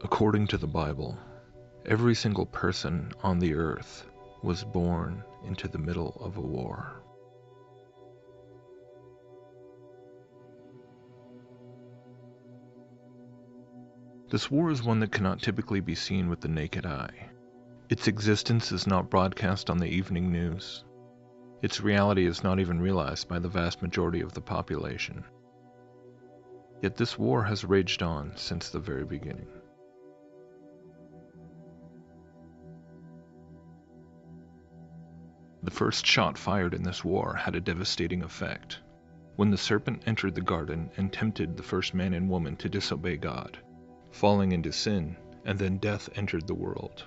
According to the Bible, every single person on the earth was born into the middle of a war. This war is one that cannot typically be seen with the naked eye. Its existence is not broadcast on the evening news. Its reality is not even realized by the vast majority of the population. Yet this war has raged on since the very beginning. The first shot fired in this war had a devastating effect, when the serpent entered the garden and tempted the first man and woman to disobey God, falling into sin, and then death entered the world.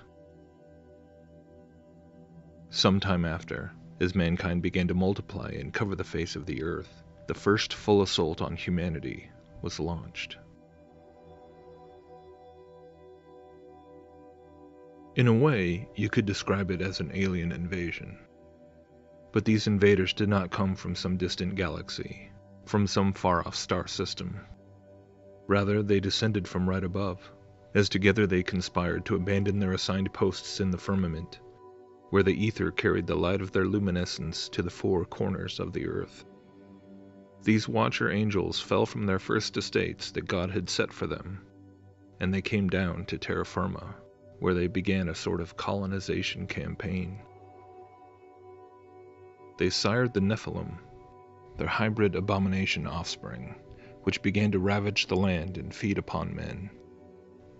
Sometime after, as mankind began to multiply and cover the face of the earth, the first full assault on humanity was launched. In a way, you could describe it as an alien invasion. But these invaders did not come from some distant galaxy, from some far-off star system. Rather, they descended from right above, as together they conspired to abandon their assigned posts in the firmament, where the ether carried the light of their luminescence to the four corners of the earth. These watcher angels fell from their first estates that God had set for them, and they came down to terra firma, where they began a sort of colonization campaign. They sired the Nephilim, their hybrid abomination offspring, which began to ravage the land and feed upon men.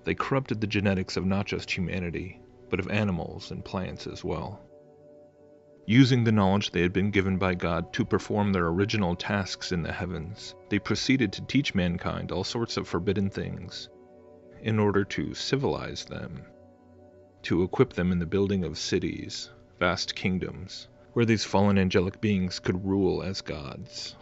They corrupted the genetics of not just humanity, but of animals and plants as well. Using the knowledge they had been given by God to perform their original tasks in the heavens, they proceeded to teach mankind all sorts of forbidden things, in order to civilize them, to equip them in the building of cities, vast kingdoms, where these fallen angelic beings could rule as gods.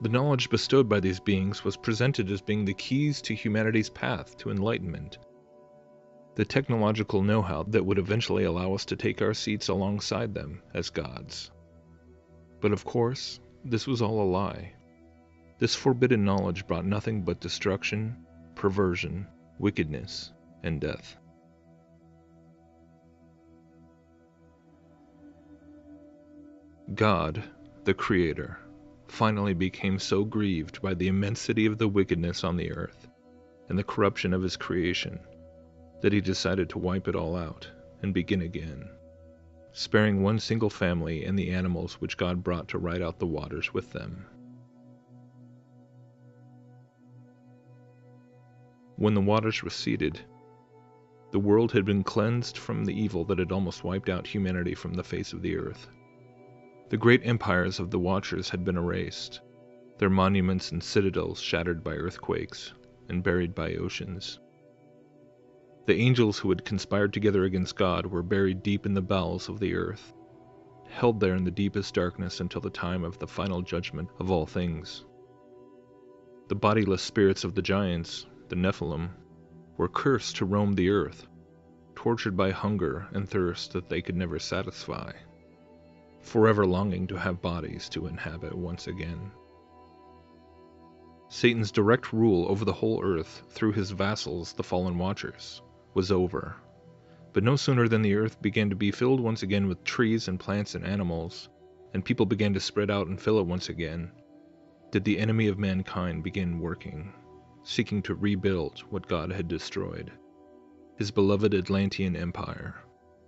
The knowledge bestowed by these beings was presented as being the keys to humanity's path to enlightenment, the technological know-how that would eventually allow us to take our seats alongside them as gods. But of course, this was all a lie. This forbidden knowledge brought nothing but destruction, perversion, wickedness, and death. God, the Creator, finally became so grieved by the immensity of the wickedness on the earth and the corruption of his creation that he decided to wipe it all out and begin again, sparing one single family and the animals which God brought to ride out the waters with them. When the waters receded, the world had been cleansed from the evil that had almost wiped out humanity from the face of the earth. The great empires of the Watchers had been erased, their monuments and citadels shattered by earthquakes and buried by oceans. The angels who had conspired together against God were buried deep in the bowels of the earth, held there in the deepest darkness until the time of the final judgment of all things. The bodiless spirits of the giants, the Nephilim, were cursed to roam the earth, tortured by hunger and thirst that they could never satisfy, forever longing to have bodies to inhabit once again. Satan's direct rule over the whole earth through his vassals, the fallen Watchers, was over. But no sooner than the earth began to be filled once again with trees and plants and animals, and people began to spread out and fill it once again, did the enemy of mankind begin working, seeking to rebuild what God had destroyed, his beloved Atlantean Empire,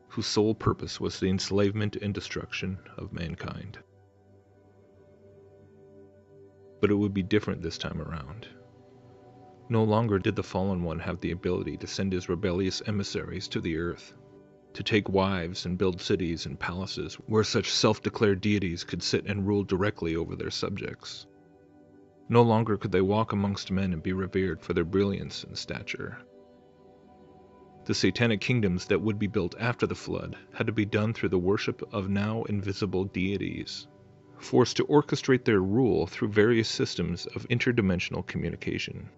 whose sole purpose was the enslavement and destruction of mankind. But it would be different this time around. No longer did the Fallen One have the ability to send his rebellious emissaries to the earth, to take wives and build cities and palaces where such self-declared deities could sit and rule directly over their subjects. No longer could they walk amongst men and be revered for their brilliance and stature. The satanic kingdoms that would be built after the flood had to be done through the worship of now invisible deities, forced to orchestrate their rule through various systems of interdimensional communication.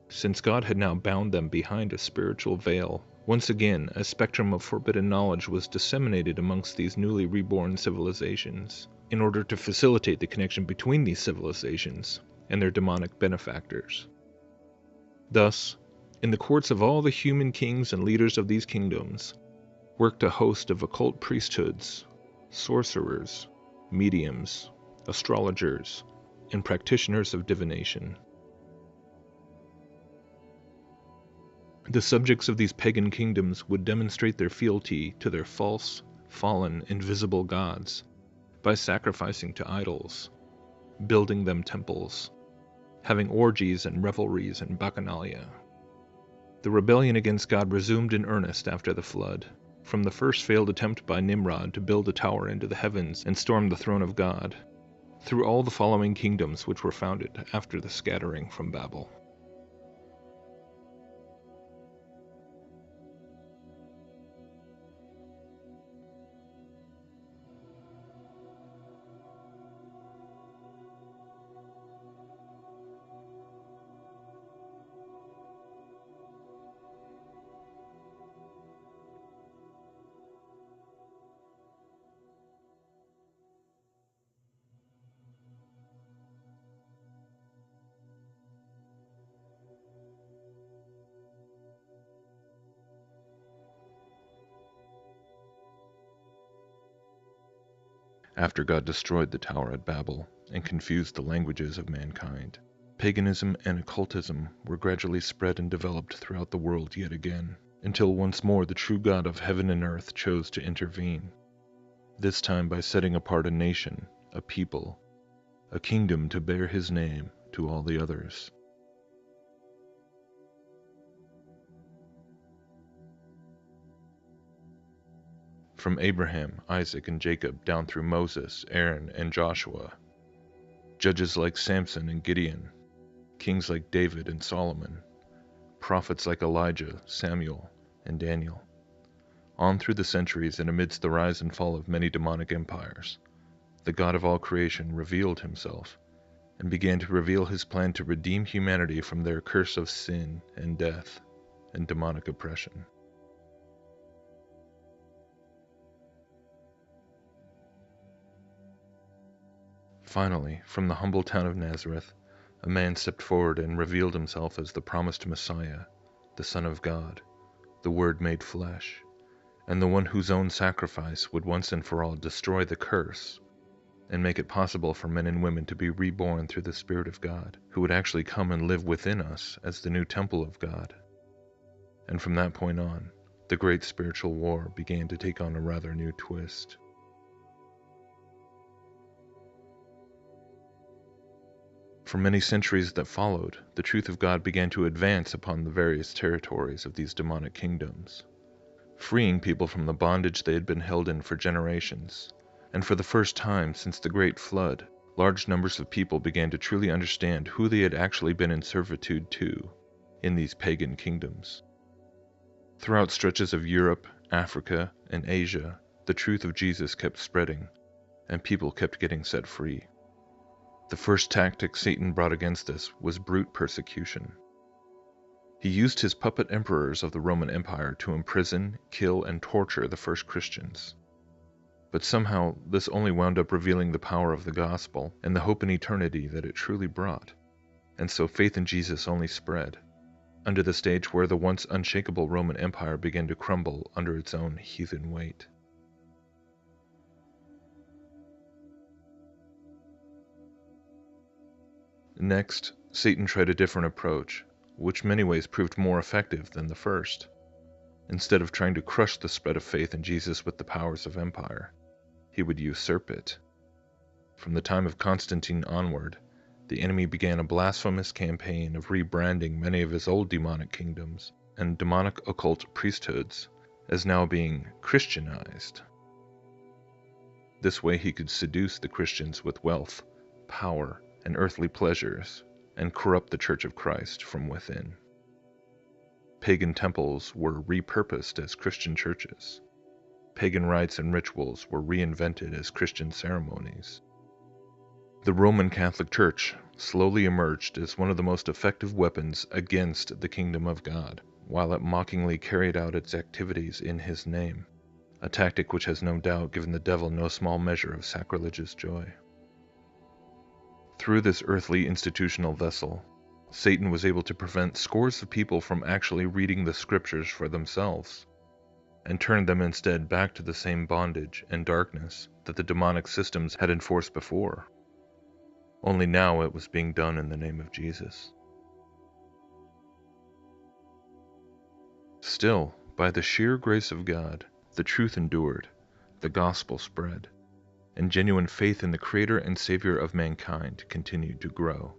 Since God had now bound them behind a spiritual veil, once again a spectrum of forbidden knowledge was disseminated amongst these newly reborn civilizations, in order to facilitate the connection between these civilizations and their demonic benefactors. Thus, in the courts of all the human kings and leaders of these kingdoms, worked a host of occult priesthoods, sorcerers, mediums, astrologers, and practitioners of divination. The subjects of these pagan kingdoms would demonstrate their fealty to their false, fallen, invisible gods by sacrificing to idols, building them temples, having orgies and revelries and bacchanalia. The rebellion against God resumed in earnest after the flood, from the first failed attempt by Nimrod to build a tower into the heavens and storm the throne of God, through all the following kingdoms which were founded after the scattering from Babel. After God destroyed the tower at Babel and confused the languages of mankind, paganism and occultism were gradually spread and developed throughout the world yet again, until once more the true God of heaven and earth chose to intervene, this time by setting apart a nation, a people, a kingdom to bear his name to all the others. From Abraham, Isaac, and Jacob down through Moses, Aaron, and Joshua, judges like Samson and Gideon, kings like David and Solomon, prophets like Elijah, Samuel, and Daniel. On through the centuries and amidst the rise and fall of many demonic empires, the God of all creation revealed himself and began to reveal his plan to redeem humanity from their curse of sin and death and demonic oppression. Finally, from the humble town of Nazareth, a man stepped forward and revealed himself as the promised Messiah, the Son of God, the Word made flesh, and the one whose own sacrifice would once and for all destroy the curse and make it possible for men and women to be reborn through the Spirit of God, who would actually come and live within us as the new temple of God. And from that point on, the great spiritual war began to take on a rather new twist. For many centuries that followed, the truth of God began to advance upon the various territories of these demonic kingdoms, freeing people from the bondage they had been held in for generations. And for the first time since the Great Flood, large numbers of people began to truly understand who they had actually been in servitude to in these pagan kingdoms. Throughout stretches of Europe, Africa, and Asia, the truth of Jesus kept spreading, and people kept getting set free. The first tactic Satan brought against us was brute persecution. He used his puppet emperors of the Roman Empire to imprison, kill, and torture the first Christians. But somehow this only wound up revealing the power of the gospel and the hope in eternity that it truly brought, and so faith in Jesus only spread, under the stage where the once unshakable Roman Empire began to crumble under its own heathen weight. Next, Satan tried a different approach, which in many ways proved more effective than the first. Instead of trying to crush the spread of faith in Jesus with the powers of empire, he would usurp it. From the time of Constantine onward, the enemy began a blasphemous campaign of rebranding many of his old demonic kingdoms and demonic occult priesthoods as now being Christianized. This way he could seduce the Christians with wealth, power, and earthly pleasures, and corrupt the Church of Christ from within. Pagan temples were repurposed as Christian churches. Pagan rites and rituals were reinvented as Christian ceremonies. The Roman Catholic Church slowly emerged as one of the most effective weapons against the kingdom of God, while it mockingly carried out its activities in his name, a tactic which has no doubt given the devil no small measure of sacrilegious joy. Through this earthly institutional vessel, Satan was able to prevent scores of people from actually reading the scriptures for themselves, and turned them instead back to the same bondage and darkness that the demonic systems had enforced before. Only now it was being done in the name of Jesus. Still, by the sheer grace of God, the truth endured, the gospel spread, and genuine faith in the Creator and Savior of mankind continued to grow.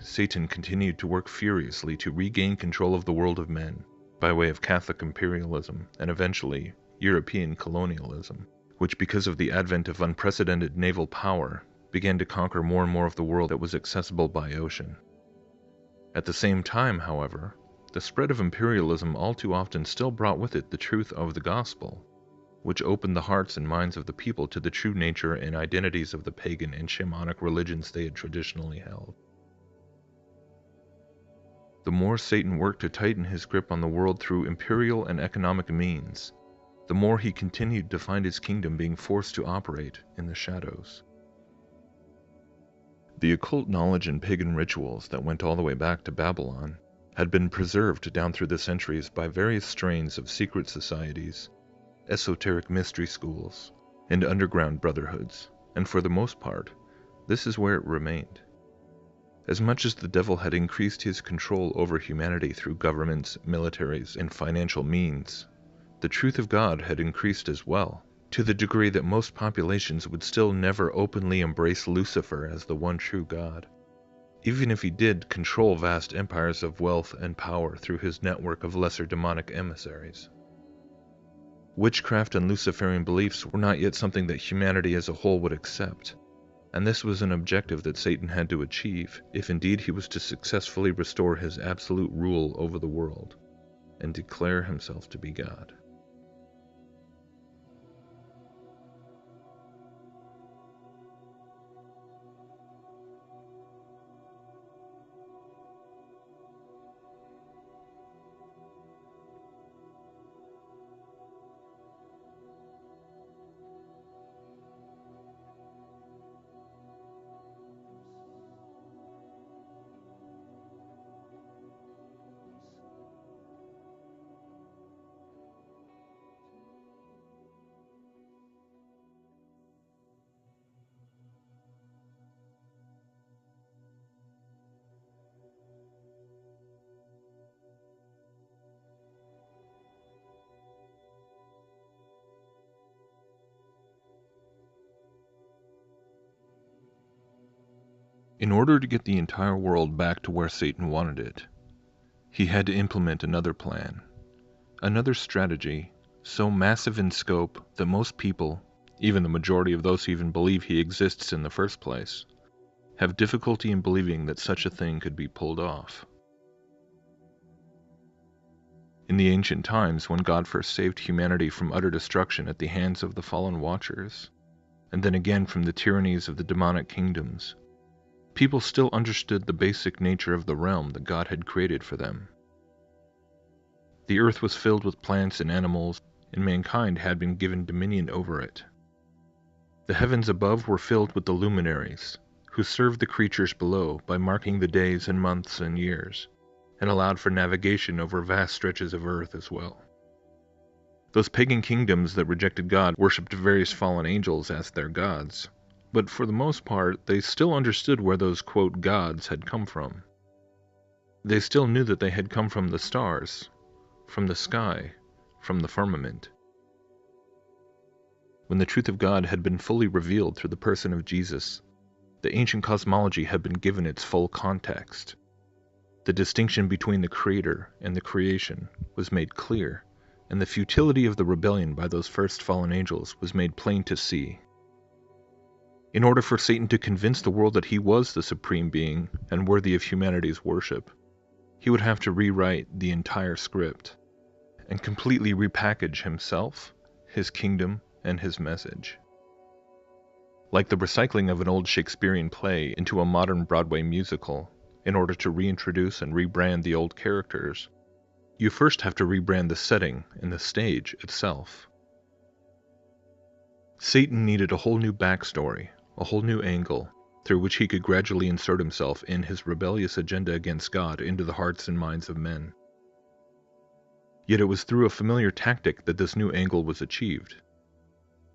Satan continued to work furiously to regain control of the world of men by way of Catholic imperialism and eventually European colonialism, which, because of the advent of unprecedented naval power, began to conquer more and more of the world that was accessible by ocean. At the same time, however, the spread of imperialism all too often still brought with it the truth of the gospel, which opened the hearts and minds of the people to the true nature and identities of the pagan and shamanic religions they had traditionally held. The more Satan worked to tighten his grip on the world through imperial and economic means, the more he continued to find his kingdom being forced to operate in the shadows. The occult knowledge and pagan rituals that went all the way back to Babylon had been preserved down through the centuries by various strains of secret societies, esoteric mystery schools, and underground brotherhoods, and for the most part, this is where it remained. As much as the devil had increased his control over humanity through governments, militaries, and financial means, the truth of God had increased as well, to the degree that most populations would still never openly embrace Lucifer as the one true God, even if he did control vast empires of wealth and power through his network of lesser demonic emissaries. Witchcraft and Luciferian beliefs were not yet something that humanity as a whole would accept, and this was an objective that Satan had to achieve if indeed he was to successfully restore his absolute rule over the world and declare himself to be God. In order to get the entire world back to where Satan wanted it, he had to implement another plan, another strategy, so massive in scope that most people, even the majority of those who even believe he exists in the first place, have difficulty in believing that such a thing could be pulled off. In the ancient times, when God first saved humanity from utter destruction at the hands of the fallen Watchers, and then again from the tyrannies of the demonic kingdoms, people still understood the basic nature of the realm that God had created for them. The earth was filled with plants and animals, and mankind had been given dominion over it. The heavens above were filled with the luminaries, who served the creatures below by marking the days and months and years, and allowed for navigation over vast stretches of earth as well. Those pagan kingdoms that rejected God worshipped various fallen angels as their gods, but for the most part, they still understood where those, quote, gods had come from. They still knew that they had come from the stars, from the sky, from the firmament. When the truth of God had been fully revealed through the person of Jesus, the ancient cosmology had been given its full context. The distinction between the Creator and the creation was made clear, and the futility of the rebellion by those first fallen angels was made plain to see. In order for Satan to convince the world that he was the supreme being and worthy of humanity's worship, he would have to rewrite the entire script and completely repackage himself, his kingdom, and his message. Like the recycling of an old Shakespearean play into a modern Broadway musical, in order to reintroduce and rebrand the old characters, you first have to rebrand the setting and the stage itself. Satan needed a whole new backstory, a whole new angle, through which he could gradually insert himself in his rebellious agenda against God into the hearts and minds of men. Yet it was through a familiar tactic that this new angle was achieved.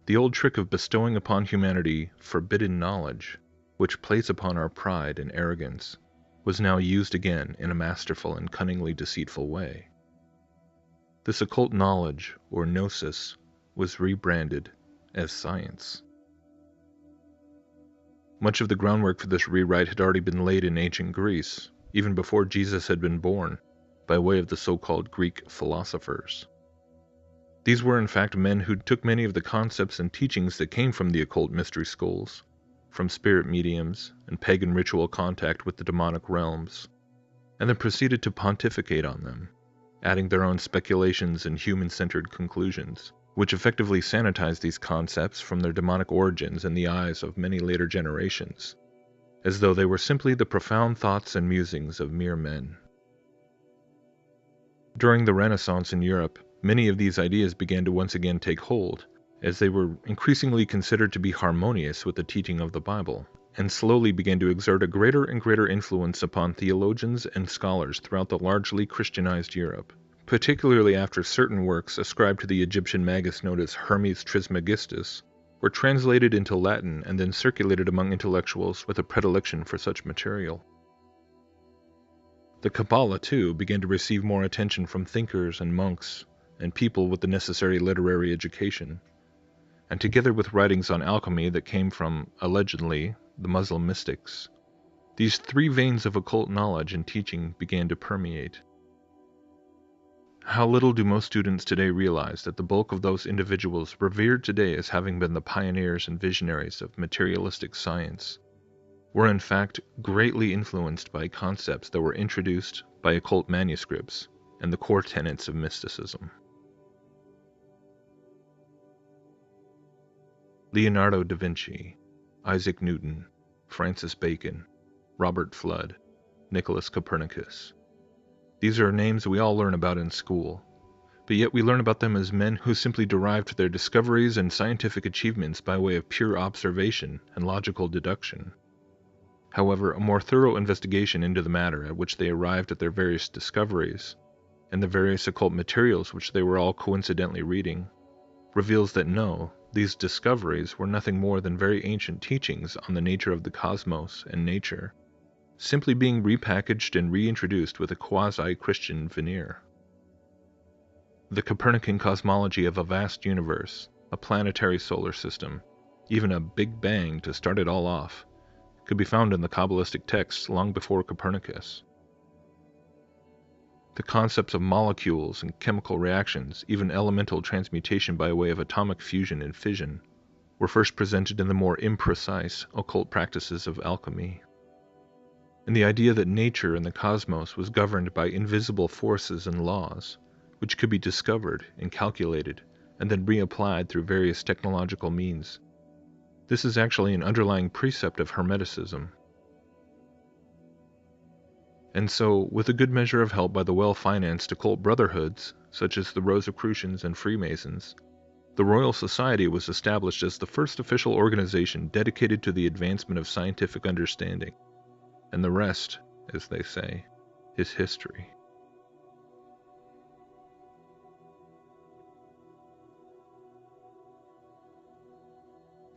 The old trick of bestowing upon humanity forbidden knowledge, which plays upon our pride and arrogance, was now used again in a masterful and cunningly deceitful way. This occult knowledge, or gnosis, was rebranded as science. Much of the groundwork for this rewrite had already been laid in ancient Greece, even before Jesus had been born, by way of the so-called Greek philosophers. These were in fact men who took many of the concepts and teachings that came from the occult mystery schools, from spirit mediums and pagan ritual contact with the demonic realms, and then proceeded to pontificate on them, adding their own speculations and human-centered conclusions, which effectively sanitized these concepts from their demonic origins in the eyes of many later generations, as though they were simply the profound thoughts and musings of mere men. During the Renaissance in Europe, many of these ideas began to once again take hold, as they were increasingly considered to be harmonious with the teaching of the Bible, and slowly began to exert a greater and greater influence upon theologians and scholars throughout the largely Christianized Europe, particularly after certain works ascribed to the Egyptian magus known as Hermes Trismegistus were translated into Latin and then circulated among intellectuals with a predilection for such material. The Kabbalah, too, began to receive more attention from thinkers and monks and people with the necessary literary education, and together with writings on alchemy that came from, allegedly, the Muslim mystics, these three veins of occult knowledge and teaching began to permeate. How little do most students today realize that the bulk of those individuals revered today as having been the pioneers and visionaries of materialistic science were in fact greatly influenced by concepts that were introduced by occult manuscripts and the core tenets of mysticism. Leonardo da Vinci, Isaac Newton, Francis Bacon, Robert Fludd, Nicholas Copernicus. These are names we all learn about in school, but yet we learn about them as men who simply derived their discoveries and scientific achievements by way of pure observation and logical deduction. However, a more thorough investigation into the matter at which they arrived at their various discoveries, and the various occult materials which they were all coincidentally reading, reveals that no, these discoveries were nothing more than very ancient teachings on the nature of the cosmos and nature, simply being repackaged and reintroduced with a quasi-Christian veneer. The Copernican cosmology of a vast universe, a planetary solar system, even a Big Bang to start it all off, could be found in the Kabbalistic texts long before Copernicus. The concepts of molecules and chemical reactions, even elemental transmutation by way of atomic fusion and fission, were first presented in the more imprecise occult practices of alchemy. And the idea that nature and the cosmos was governed by invisible forces and laws, which could be discovered and calculated and then reapplied through various technological means. This is actually an underlying precept of Hermeticism. And so, with a good measure of help by the well-financed occult brotherhoods, such as the Rosicrucians and Freemasons, the Royal Society was established as the first official organization dedicated to the advancement of scientific understanding. And the rest, as they say, is history.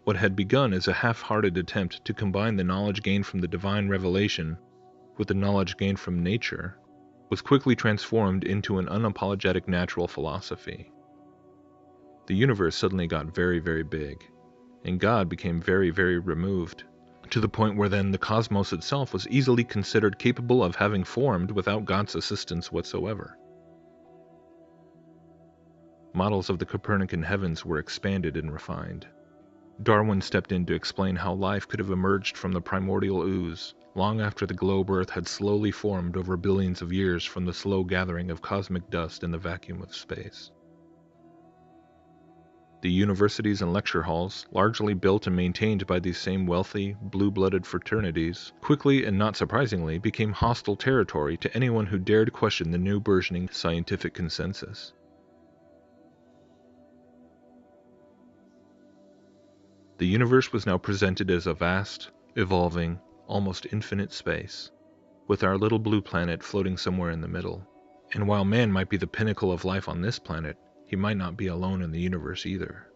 What had begun as a half-hearted attempt to combine the knowledge gained from the divine revelation with the knowledge gained from nature was quickly transformed into an unapologetic natural philosophy. The universe suddenly got very, very big, and God became very, very removed, to the point where then the cosmos itself was easily considered capable of having formed without God's assistance whatsoever. Models of the Copernican heavens were expanded and refined. Darwin stepped in to explain how life could have emerged from the primordial ooze, long after the globe Earth had slowly formed over billions of years from the slow gathering of cosmic dust in the vacuum of space. The universities and lecture halls, largely built and maintained by these same wealthy, blue-blooded fraternities, quickly and not surprisingly became hostile territory to anyone who dared question the new burgeoning scientific consensus. The universe was now presented as a vast, evolving, almost infinite space, with our little blue planet floating somewhere in the middle. And while man might be the pinnacle of life on this planet, he might not be alone in the universe either.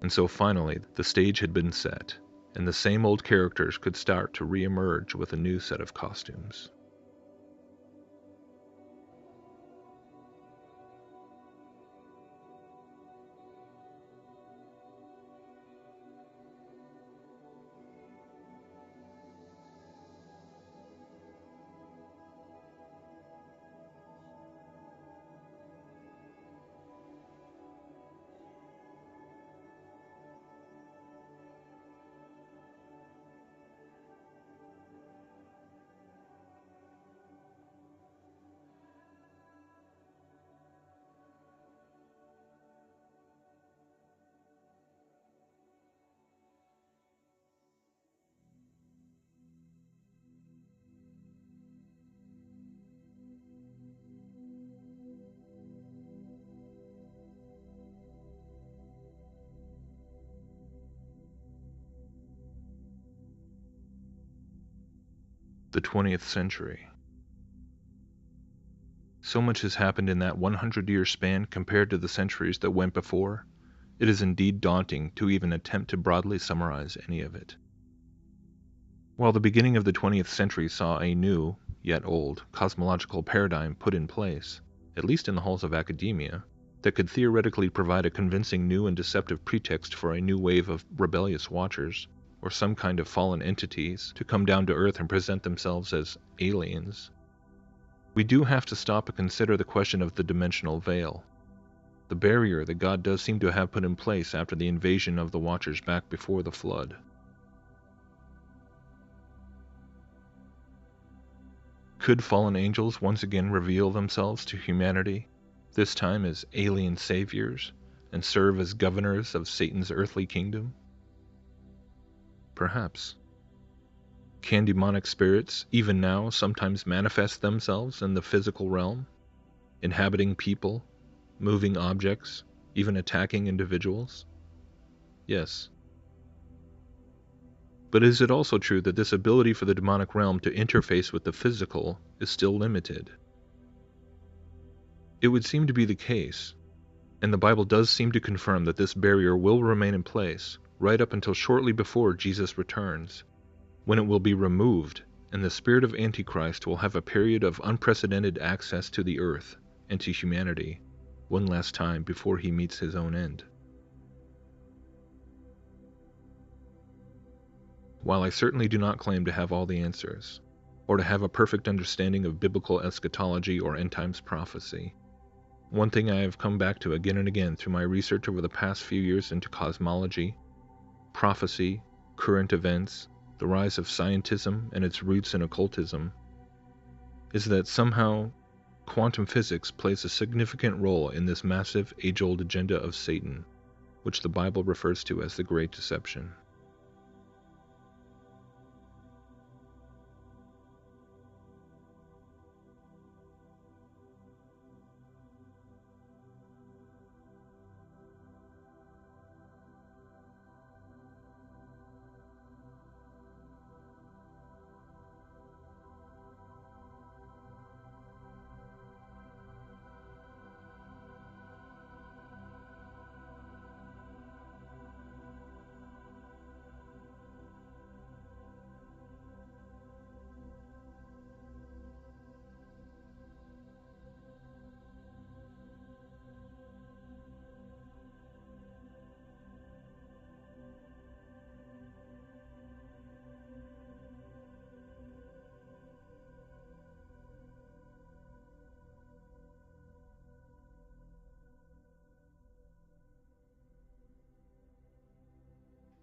And so finally, the stage had been set, and the same old characters could start to re-emerge with a new set of costumes. The 20th century. So much has happened in that 100-year span compared to the centuries that went before, it is indeed daunting to even attempt to broadly summarize any of it. While the beginning of the 20th century saw a new, yet old, cosmological paradigm put in place, at least in the halls of academia, that could theoretically provide a convincing new and deceptive pretext for a new wave of rebellious watchers, or some kind of fallen entities, to come down to Earth and present themselves as aliens, we do have to stop and consider the question of the dimensional veil, the barrier that God does seem to have put in place after the invasion of the Watchers back before the flood. Could fallen angels once again reveal themselves to humanity, this time as alien saviors, and serve as governors of Satan's earthly kingdom? Perhaps. Can demonic spirits, even now, sometimes manifest themselves in the physical realm, inhabiting people, moving objects, even attacking individuals? Yes. But is it also true that this ability for the demonic realm to interface with the physical is still limited? It would seem to be the case, and the Bible does seem to confirm that this barrier will remain in place right up until shortly before Jesus returns, when it will be removed and the spirit of Antichrist will have a period of unprecedented access to the earth and to humanity one last time before he meets his own end. While I certainly do not claim to have all the answers, or to have a perfect understanding of biblical eschatology or end times prophecy, one thing I have come back to again and again through my research over the past few years into cosmology, prophecy, current events, the rise of scientism and its roots in occultism, is that somehow quantum physics plays a significant role in this massive age-old agenda of Satan, which the Bible refers to as the Great Deception.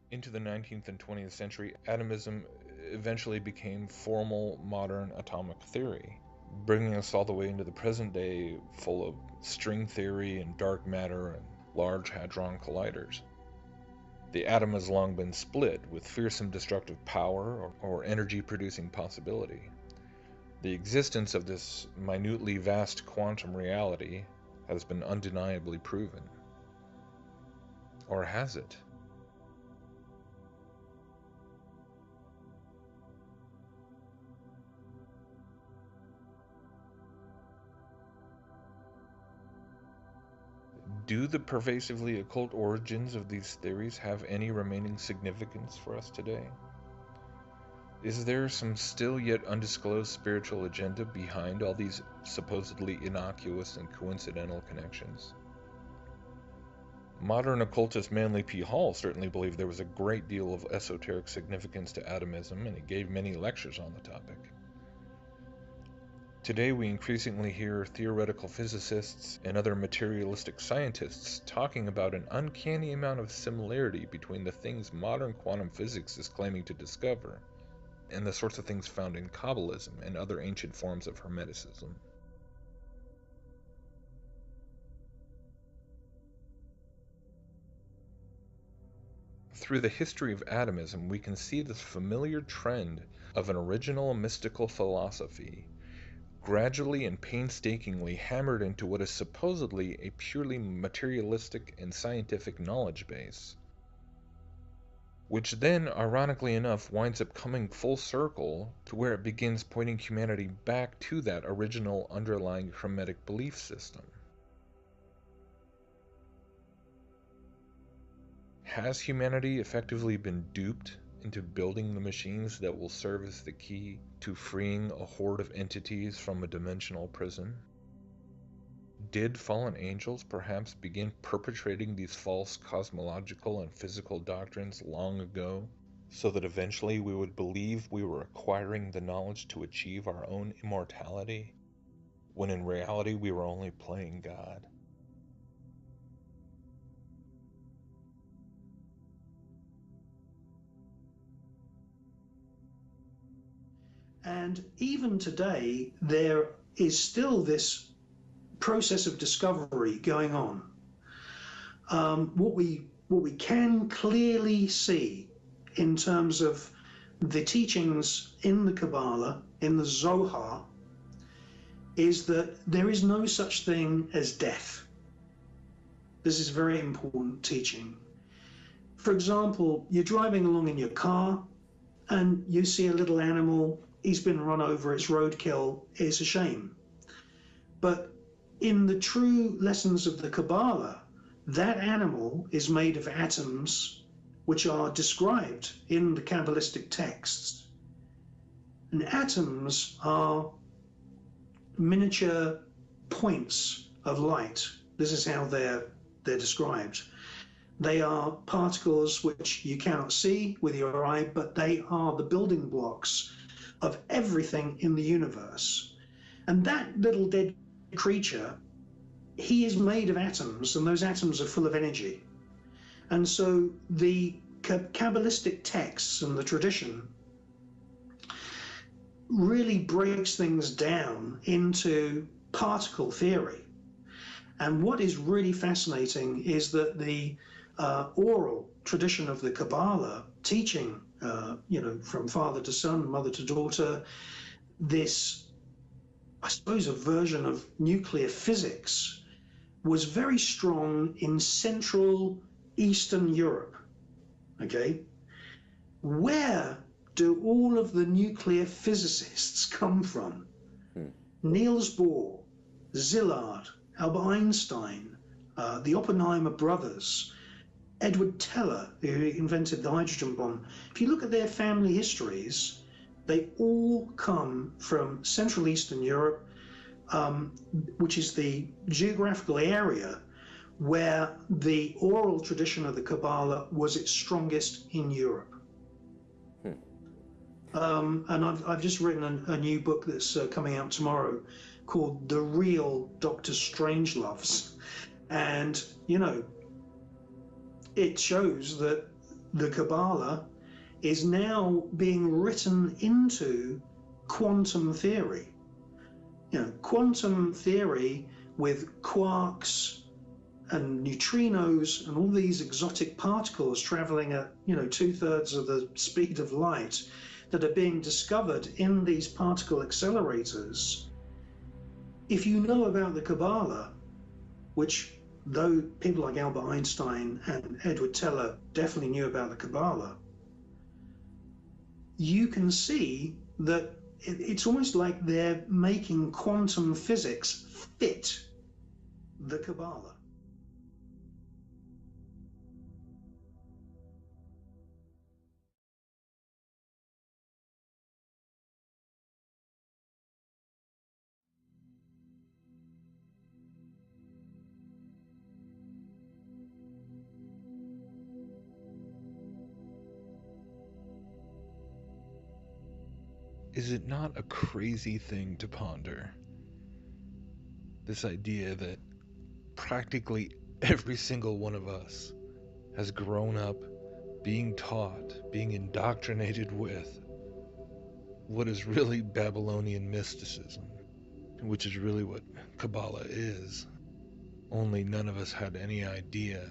Into the 19th and 20th century, atomism eventually became formal modern atomic theory, bringing us all the way into the present day full of string theory and dark matter and large hadron colliders. The atom has long been split with fearsome destructive power or energy-producing possibility. The existence of this minutely vast quantum reality has been undeniably proven. Or has it? Do the pervasively occult origins of these theories have any remaining significance for us today? Is there some still yet undisclosed spiritual agenda behind all these supposedly innocuous and coincidental connections? Modern occultist Manly P. Hall certainly believed there was a great deal of esoteric significance to atomism, and he gave many lectures on the topic. Today we increasingly hear theoretical physicists and other materialistic scientists talking about an uncanny amount of similarity between the things modern quantum physics is claiming to discover and the sorts of things found in Kabbalism and other ancient forms of Hermeticism. Through the history of atomism, we can see this familiar trend of an original mystical philosophy gradually and painstakingly hammered into what is supposedly a purely materialistic and scientific knowledge base, which then, ironically enough, winds up coming full circle to where it begins pointing humanity back to that original underlying Hermetic belief system. Has humanity effectively been duped into building the machines that will serve as the key to freeing a horde of entities from a dimensional prison? Did fallen angels perhaps begin perpetrating these false cosmological and physical doctrines long ago, so that eventually we would believe we were acquiring the knowledge to achieve our own immortality, when in reality we were only playing God? And even today, there is still this process of discovery going on. What we can clearly see in terms of the teachings in the Kabbalah, in the Zohar, is that there is no such thing as death. This is very important teaching. For example, you're driving along in your car and you see a little animal, he's been run over, it's roadkill, it's a shame. But in the true lessons of the Kabbalah, that animal is made of atoms which are described in the Kabbalistic texts. And atoms are miniature points of light. This is how they're described. They are particles which you cannot see with your eye, but they are the building blocks of everything in the universe. And that little dead creature, he is made of atoms, and those atoms are full of energy. And so the Kabbalistic texts and the tradition really breaks things down into particle theory. And what is really fascinating is that the oral tradition of the Kabbalah, teaching, from father to son, mother to daughter, this, I suppose, a version of nuclear physics, was very strong in Central Eastern Europe. Okay? Where do all of the nuclear physicists come from? Niels Bohr, Szilard, Albert Einstein, the Oppenheimer brothers, Edward Teller, who invented the hydrogen bomb. If you look at their family histories, they all come from Central Eastern Europe, which is the geographical area where the oral tradition of the Kabbalah was its strongest in Europe. And I've just written a new book that's coming out tomorrow called The Real Dr. Strangeloves. And, it shows that the Kabbalah is now being written into quantum theory. Quantum theory with quarks and neutrinos and all these exotic particles traveling at, 2/3 of the speed of light that are being discovered in these particle accelerators. If you know about the Kabbalah, which though people like Albert Einstein and Edward Teller definitely knew about the Kabbalah, you can see that it's almost like they're making quantum physics fit the Kabbalah. Is it not a crazy thing to ponder? This idea that practically every single one of us has grown up being taught, being indoctrinated with what is really Babylonian mysticism, which is really what Kabbalah is. Only none of us had any idea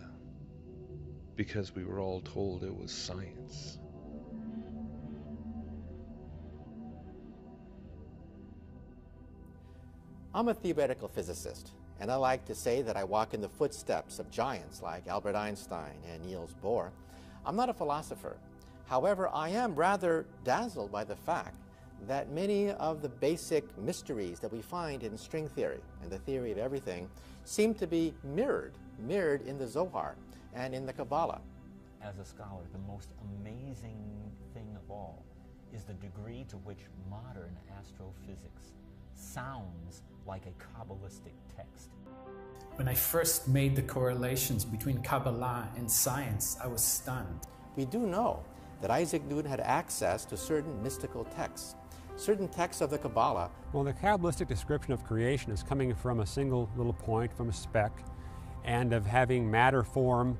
because we were all told it was science. I'm a theoretical physicist, and I like to say that I walk in the footsteps of giants like Albert Einstein and Niels Bohr. I'm not a philosopher. However, I am rather dazzled by the fact that many of the basic mysteries that we find in string theory and the theory of everything seem to be mirrored in the Zohar and in the Kabbalah. As a scholar, the most amazing thing of all is the degree to which modern astrophysics sounds like a Kabbalistic text. When I first made the correlations between Kabbalah and science, I was stunned. We do know that Isaac Newton had access to certain mystical texts, certain texts of the Kabbalah. Well, the Kabbalistic description of creation is coming from a single little point, from a speck, and of having matter form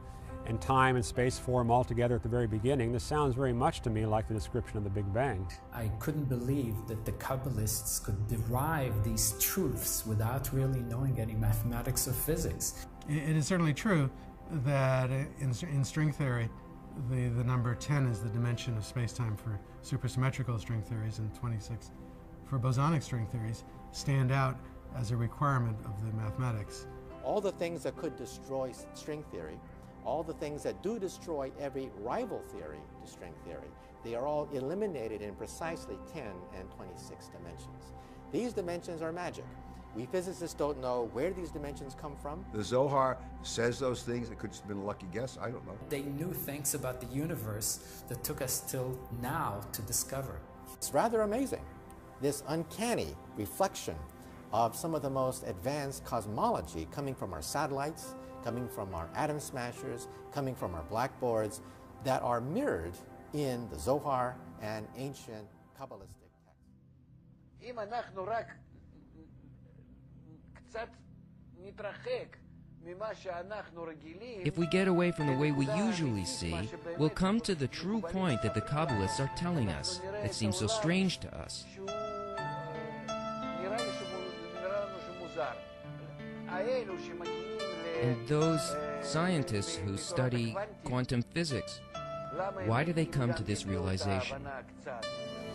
and time and space form all together at the very beginning. This sounds very much to me like the description of the Big Bang. I couldn't believe that the Kabbalists could derive these truths without really knowing any mathematics or physics. It is certainly true that in string theory, the number 10 is the dimension of space-time for supersymmetrical string theories, and 26 for bosonic string theories stand out as a requirement of the mathematics. All the things that could destroy string theory, all the things that do destroy every rival theory to string theory, they are all eliminated in precisely 10 and 26 dimensions. These dimensions are magic. We physicists don't know where these dimensions come from. The Zohar says those things. It could have been a lucky guess. I don't know. They knew things about the universe that took us till now to discover. It's rather amazing, this uncanny reflection of some of the most advanced cosmology coming from our satellites, coming from our atom smashers, coming from our blackboards, that are mirrored in the Zohar and ancient Kabbalistic texts. If we get away from the way we usually see, we'll come to the true point that the Kabbalists are telling us, that seems so strange to us. And those scientists who study quantum physics, why do they come to this realization?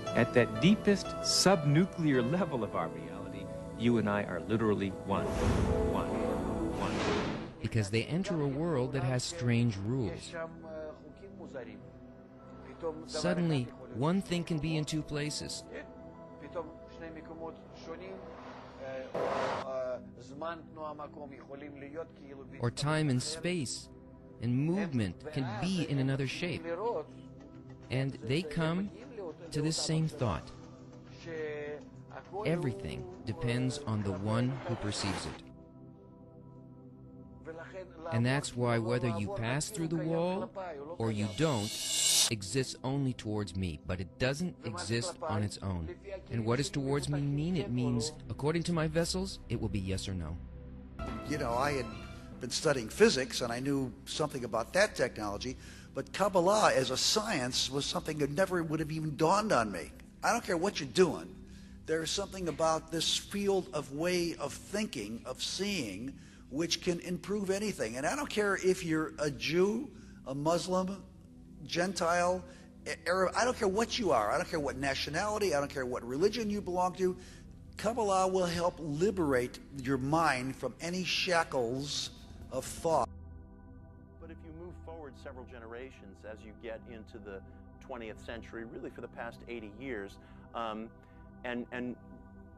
At that deepest subnuclear level of our reality, you and I are literally one. Because they enter a world that has strange rules. Suddenly, one thing can be in two places. Or time and space and movement can be in another shape. And they come to this same thought. Everything depends on the one who perceives it. And that's why whether you pass through the wall or you don't exists only towards me, but it doesn't exist on its own. And what does towards me mean? It means, according to my vessels, it will be yes or no. You know, I had been studying physics and I knew something about that technology, but Kabbalah as a science was something that never would have even dawned on me. I don't care what you're doing. There's something about this field of way of thinking, of seeing, which can improve anything. And I don't care if you're a Jew, a Muslim, Gentile, Arab, I don't care what you are. I don't care what nationality, I don't care what religion you belong to. Kabbalah will help liberate your mind from any shackles of thought. But if you move forward several generations as you get into the 20th century, really for the past 80 years, and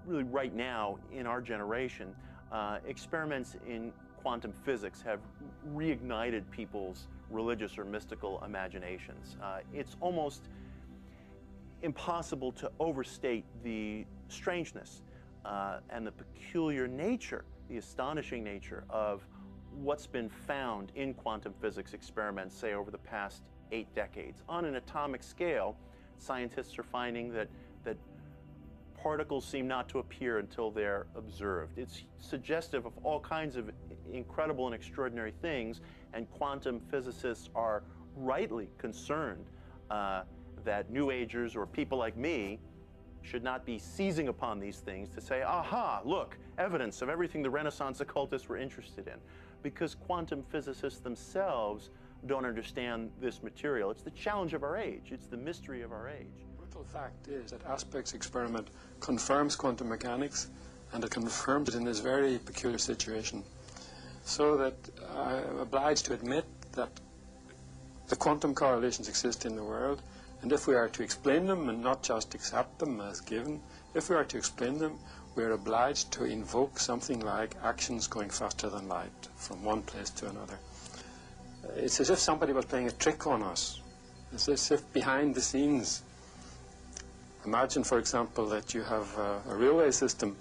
really right now in our generation, experiments in quantum physics have reignited people's religious or mystical imaginations. It's almost impossible to overstate the strangeness and the peculiar nature, the astonishing nature of what's been found in quantum physics experiments, say, over the past 8 decades. On an atomic scale, scientists are finding that particles seem not to appear until they're observed. It's suggestive of all kinds of incredible and extraordinary things, and quantum physicists are rightly concerned that New Agers or people like me should not be seizing upon these things to say, aha, look, evidence of everything the Renaissance occultists were interested in. Because quantum physicists themselves don't understand this material. It's the challenge of our age. It's the mystery of our age. The brutal fact is that Aspect's experiment confirms quantum mechanics, and it confirms it in this very peculiar situation. So that I'm obliged to admit that the quantum correlations exist in the world, and if we are to explain them and not just accept them as given, if we are to explain them, we are obliged to invoke something like actions going faster than light from one place to another. It's as if somebody was playing a trick on us. It's as if behind the scenes. Imagine, for example, that you have a railway system.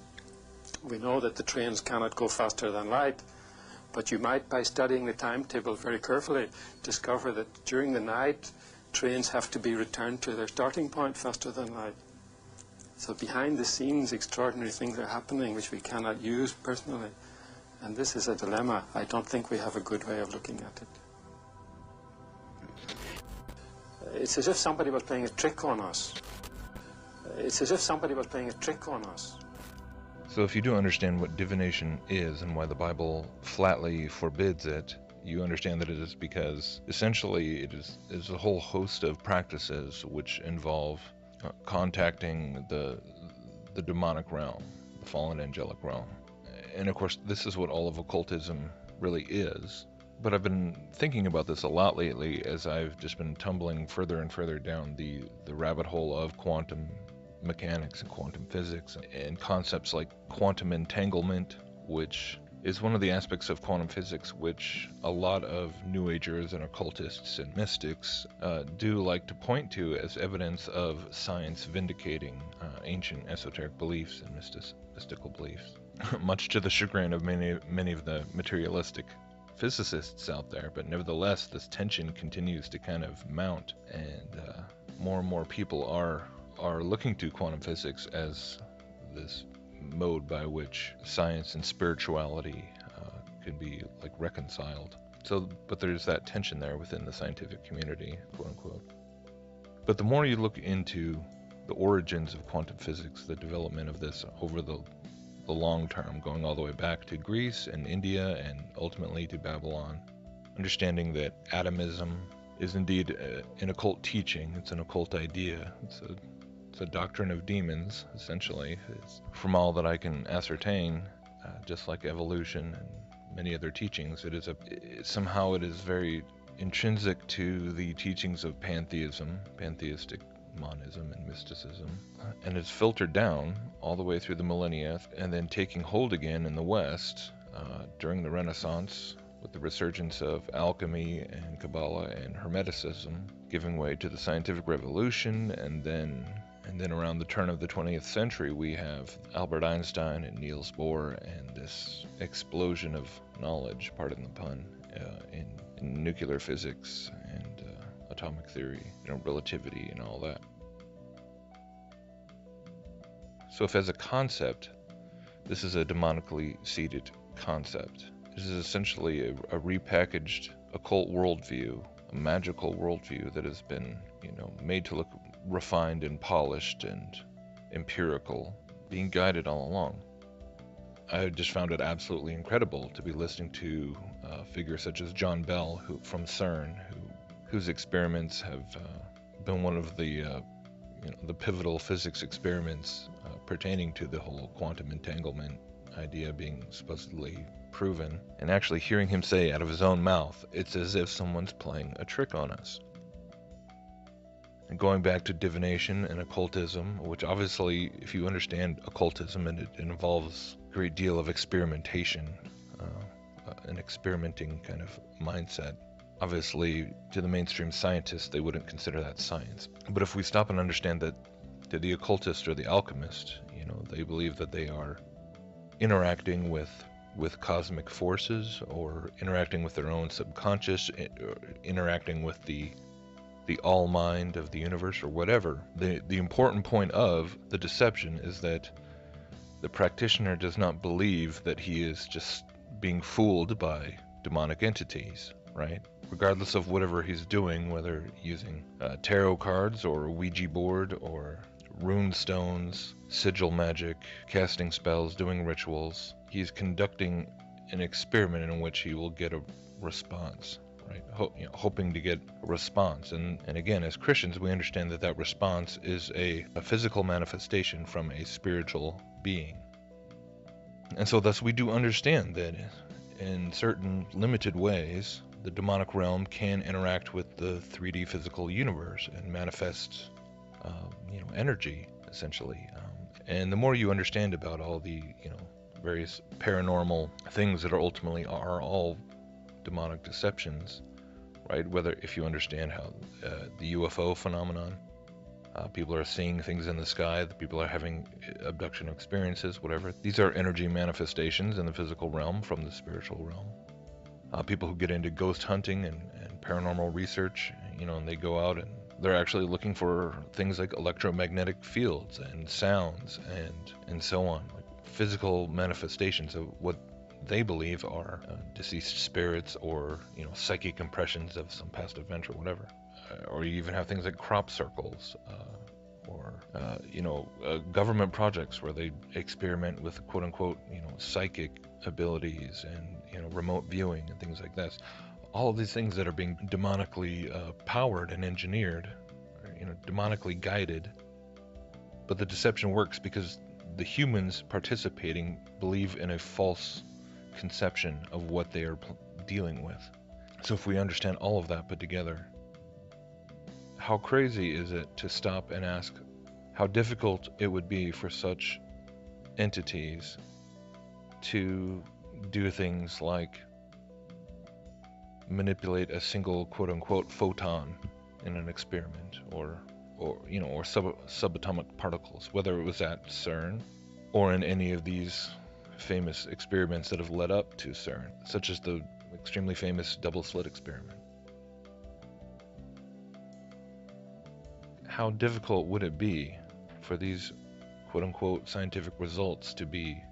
We know that the trains cannot go faster than light, but you might, by studying the timetable very carefully, discover that during the night, trains have to be returned to their starting point faster than light. So behind the scenes, extraordinary things are happening which we cannot use personally. And this is a dilemma. I don't think we have a good way of looking at it. It's as if somebody was playing a trick on us. It's as if somebody was playing a trick on us. So if you do understand what divination is and why the Bible flatly forbids it, you understand that it is because essentially it is a whole host of practices which involve contacting the demonic realm, the fallen angelic realm. And of course, this is what all of occultism really is. But I've been thinking about this a lot lately as I've just been tumbling further and further down the rabbit hole of quantum mechanics and quantum physics and concepts like quantum entanglement, which is one of the aspects of quantum physics which a lot of New Agers and occultists and mystics do like to point to as evidence of science vindicating ancient esoteric beliefs and mystical beliefs, much to the chagrin of many of the materialistic physicists out there. But nevertheless, this tension continues to kind of mount, and more people are looking to quantum physics as this mode by which science and spirituality can be like reconciled. So, but there's that tension there within the scientific community, quote unquote. But the more you look into the origins of quantum physics, the development of this over the long term, going all the way back to Greece and India and ultimately to Babylon, understanding that atomism is indeed an occult teaching. It's an occult idea. It's a doctrine of demons, essentially. From all that I can ascertain, just like evolution and many other teachings, somehow it is very intrinsic to the teachings of pantheism, pantheistic monism and mysticism, and it's filtered down all the way through the millennia, and then taking hold again in the West during the Renaissance with the resurgence of alchemy and Kabbalah and Hermeticism, giving way to the scientific revolution, and then around the turn of the 20th century we have Albert Einstein and Niels Bohr and this explosion of knowledge, pardon the pun, in nuclear physics and atomic theory, relativity and all that. So if as a concept, this is a demonically seeded concept, this is essentially a repackaged occult worldview, a magical worldview that has been, made to look refined and polished and empirical, being guided all along. I just found it absolutely incredible to be listening to figures such as John Bell, from CERN, whose experiments have been one of the pivotal physics experiments pertaining to the whole quantum entanglement idea being supposedly proven, and actually hearing him say out of his own mouth, it's as if someone's playing a trick on us. And going back to divination and occultism, which obviously, if you understand occultism, and it involves a great deal of experimentation, an experimenting kind of mindset. Obviously, to the mainstream scientists, they wouldn't consider that science. But if we stop and understand that the occultist or the alchemist, they believe that they are interacting with cosmic forces, or interacting with their own subconscious, interacting with the the all mind of the universe or whatever. The important point of the deception is that the practitioner does not believe that he is just being fooled by demonic entities, right? Regardless of whatever he's doing, whether using tarot cards or a Ouija board or rune stones, sigil magic, casting spells, doing rituals, he's conducting an experiment in which he will get a response, right? Hoping to get a response. And again, as Christians, we understand that that response is a physical manifestation from a spiritual being. And so thus we do understand that in certain limited ways, the demonic realm can interact with the 3D physical universe and manifest, energy, essentially. And the more you understand about all the, various paranormal things that are ultimately are all demonic deceptions, right? Whether if you understand how the UFO phenomenon, people are seeing things in the sky, people are having abduction experiences, whatever. These are energy manifestations in the physical realm from the spiritual realm. People who get into ghost hunting and paranormal research, and they go out and they're actually looking for things like electromagnetic fields and sounds and so on, like physical manifestations of what they believe are deceased spirits or psychic impressions of some past event or whatever. Or you even have things like crop circles, or government projects where they experiment with quote unquote psychic abilities and remote viewing and things like this. All of these things that are being demonically powered and engineered, demonically guided. But the deception works because the humans participating believe in a false conception of what they are dealing with. So if we understand all of that put together, how crazy is it to stop and ask how difficult it would be for such entities to do things like manipulate a single quote-unquote photon in an experiment, or subatomic particles, whether it was at CERN or in any of these famous experiments that have led up to CERN, such as the extremely famous double slit experiment. How difficult would it be for these quote-unquote scientific results to be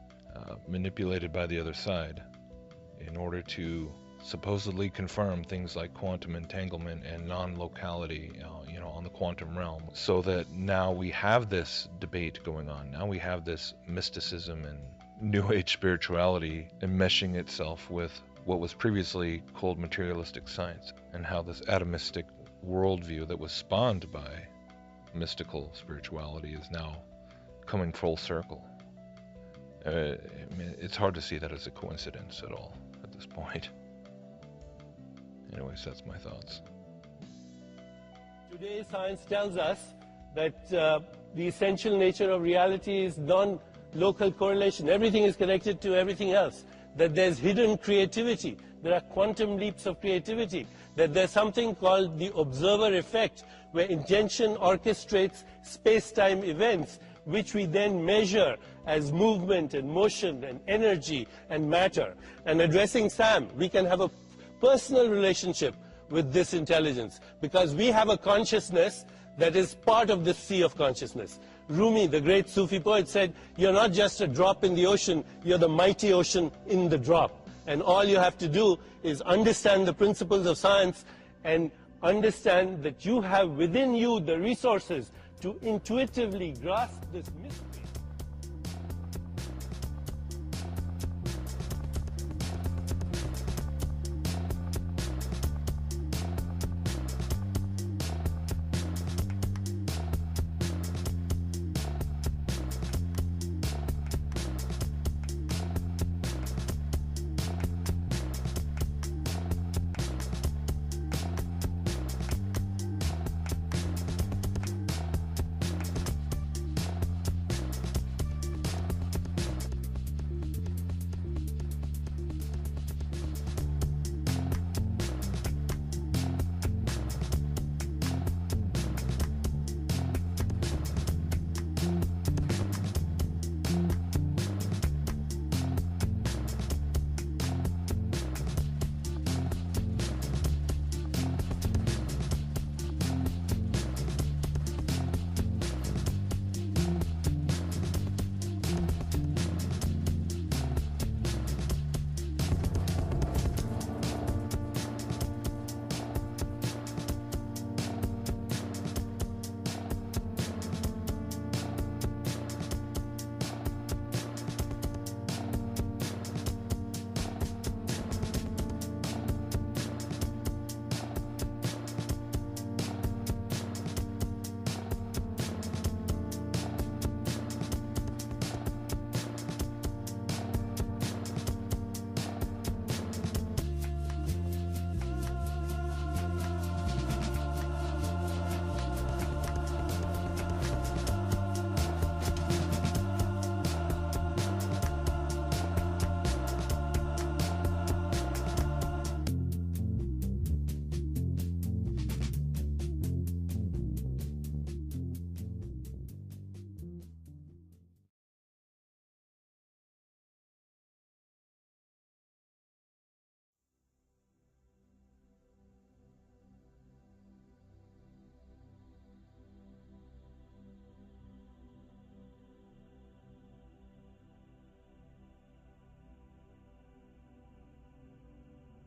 manipulated by the other side in order to supposedly confirm things like quantum entanglement and non-locality, on the quantum realm, so that now we have this debate going on. Now we have this mysticism and New Age spirituality enmeshing itself with what was previously called materialistic science, and how this atomistic worldview that was spawned by mystical spirituality is now coming full circle. It's hard to see that as a coincidence at all at this point. Anyways, that's my thoughts. Today, science tells us that the essential nature of reality is non-local correlation. Everything is connected to everything else. That there's hidden creativity. There are quantum leaps of creativity. That there's something called the observer effect, where intention orchestrates space-time events, which we then measure as movement and motion and energy and matter. And addressing Sam, we can have a personal relationship with this intelligence, because we have a consciousness that is part of the sea of consciousness. Rumi, the great Sufi poet, said, you're not just a drop in the ocean, you're the mighty ocean in the drop. And all you have to do is understand the principles of science and understand that you have within you the resources to intuitively grasp this mystery.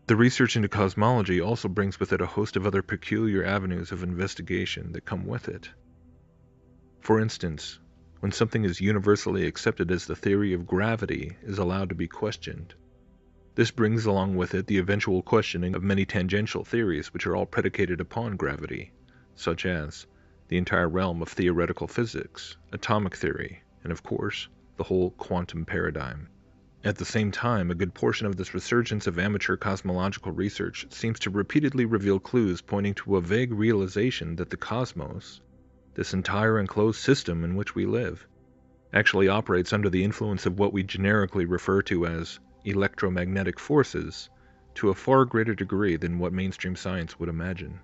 The research into cosmology also brings with it a host of other peculiar avenues of investigation that come with it. For instance, when something is universally accepted as the theory of gravity is allowed to be questioned, this brings along with it the eventual questioning of many tangential theories which are all predicated upon gravity, such as the entire realm of theoretical physics, atomic theory, and of course, the whole quantum paradigm. At the same time, a good portion of this resurgence of amateur cosmological research seems to repeatedly reveal clues pointing to a vague realization that the cosmos, this entire enclosed system in which we live, actually operates under the influence of what we generically refer to as electromagnetic forces to a far greater degree than what mainstream science would imagine.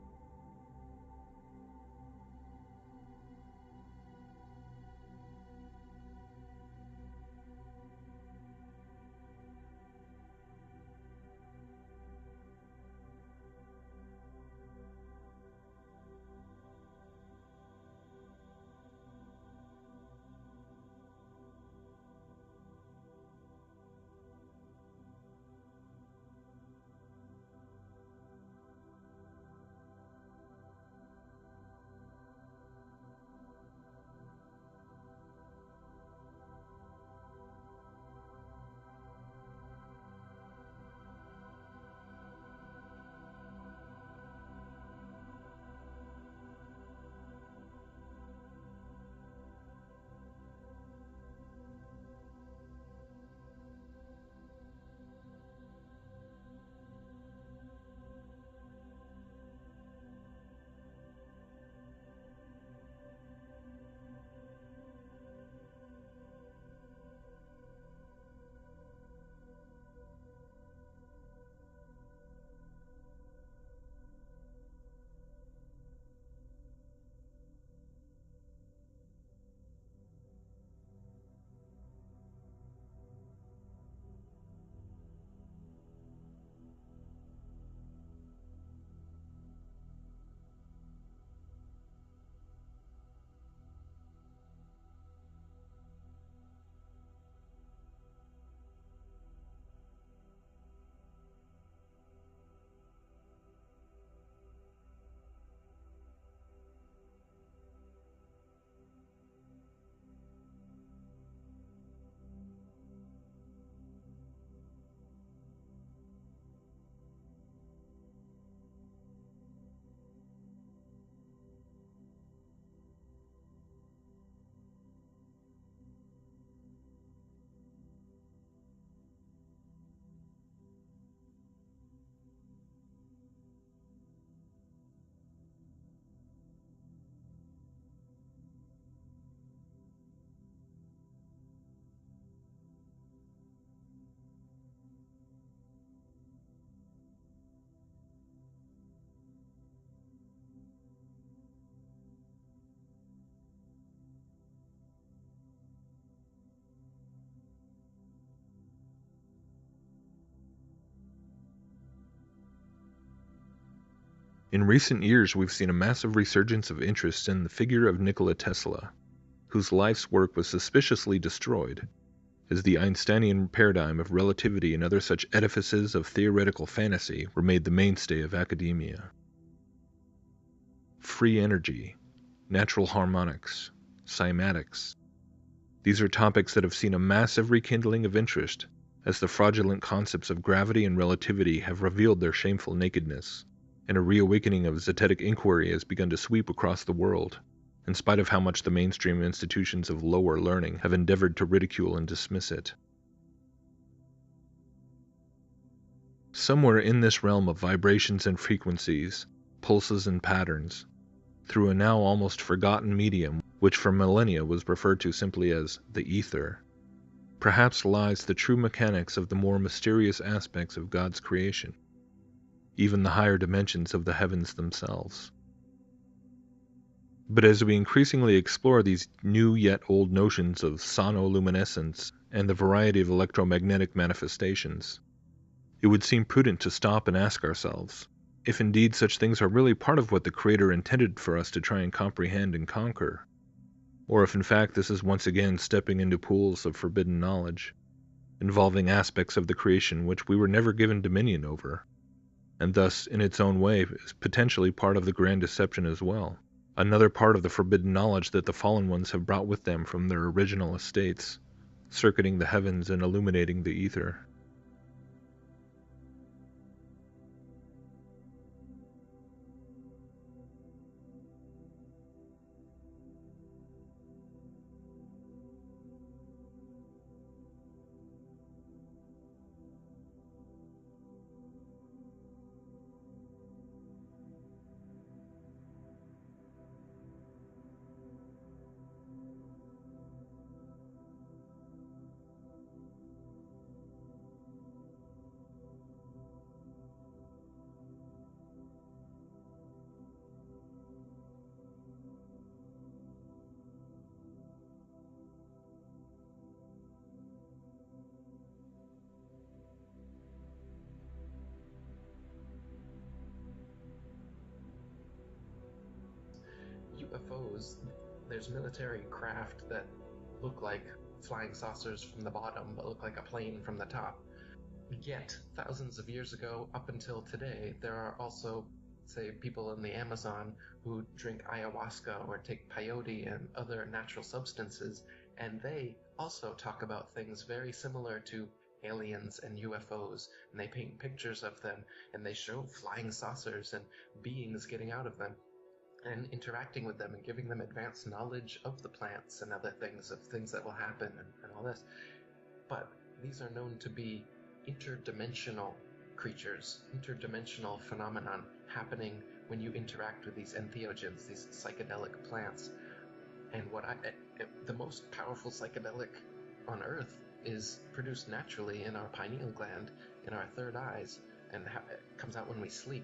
In recent years, we've seen a massive resurgence of interest in the figure of Nikola Tesla, whose life's work was suspiciously destroyed, as the Einsteinian paradigm of relativity and other such edifices of theoretical fantasy were made the mainstay of academia. Free energy, natural harmonics, cymatics. These are topics that have seen a massive rekindling of interest as the fraudulent concepts of gravity and relativity have revealed their shameful nakedness, and a reawakening of zetetic inquiry has begun to sweep across the world, in spite of how much the mainstream institutions of lower learning have endeavored to ridicule and dismiss it. Somewhere in this realm of vibrations and frequencies, pulses and patterns, through a now almost forgotten medium which for millennia was referred to simply as the ether, perhaps lies the true mechanics of the more mysterious aspects of God's creation, even the higher dimensions of the heavens themselves. But as we increasingly explore these new yet old notions of sonoluminescence and the variety of electromagnetic manifestations, it would seem prudent to stop and ask ourselves if indeed such things are really part of what the Creator intended for us to try and comprehend and conquer, or if in fact this is once again stepping into pools of forbidden knowledge, involving aspects of the creation which we were never given dominion over, and thus, in its own way, is potentially part of the grand deception as well. Another part of the forbidden knowledge that the fallen ones have brought with them from their original estates, circuiting the heavens and illuminating the ether. UFOs, there's military craft that look like flying saucers from the bottom but look like a plane from the top. Yet, thousands of years ago, up until today, there are also, say, people in the Amazon who drink ayahuasca or take peyote and other natural substances, and they also talk about things very similar to aliens and UFOs, and they paint pictures of them, and they show flying saucers and beings getting out of them and interacting with them and giving them advanced knowledge of the plants and other things, of things that will happen and all this. But these are known to be interdimensional creatures, interdimensional phenomenon happening when you interact with these entheogens, these psychedelic plants. And the most powerful psychedelic on Earth is produced naturally in our pineal gland, in our third eyes, and it comes out when we sleep.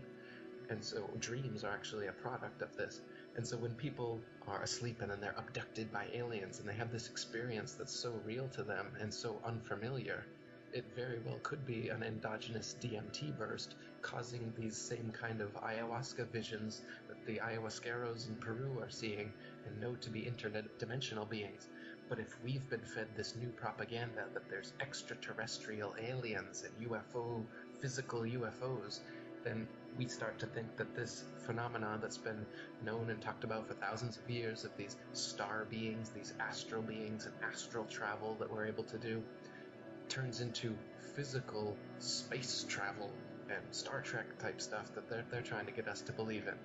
And so dreams are actually a product of this. And so when people are asleep and then they're abducted by aliens and they have this experience that's so real to them and so unfamiliar, it very well could be an endogenous DMT burst causing these same kind of ayahuasca visions that the ayahuasqueros in Peru are seeing and know to be interdimensional beings. But if we've been fed this new propaganda that there's extraterrestrial aliens and physical UFOs, then we start to think that this phenomenon that's been known and talked about for thousands of years, of these star beings, these astral beings, and astral travel that we're able to do, turns into physical space travel and Star Trek type stuff that they're trying to get us to believe in.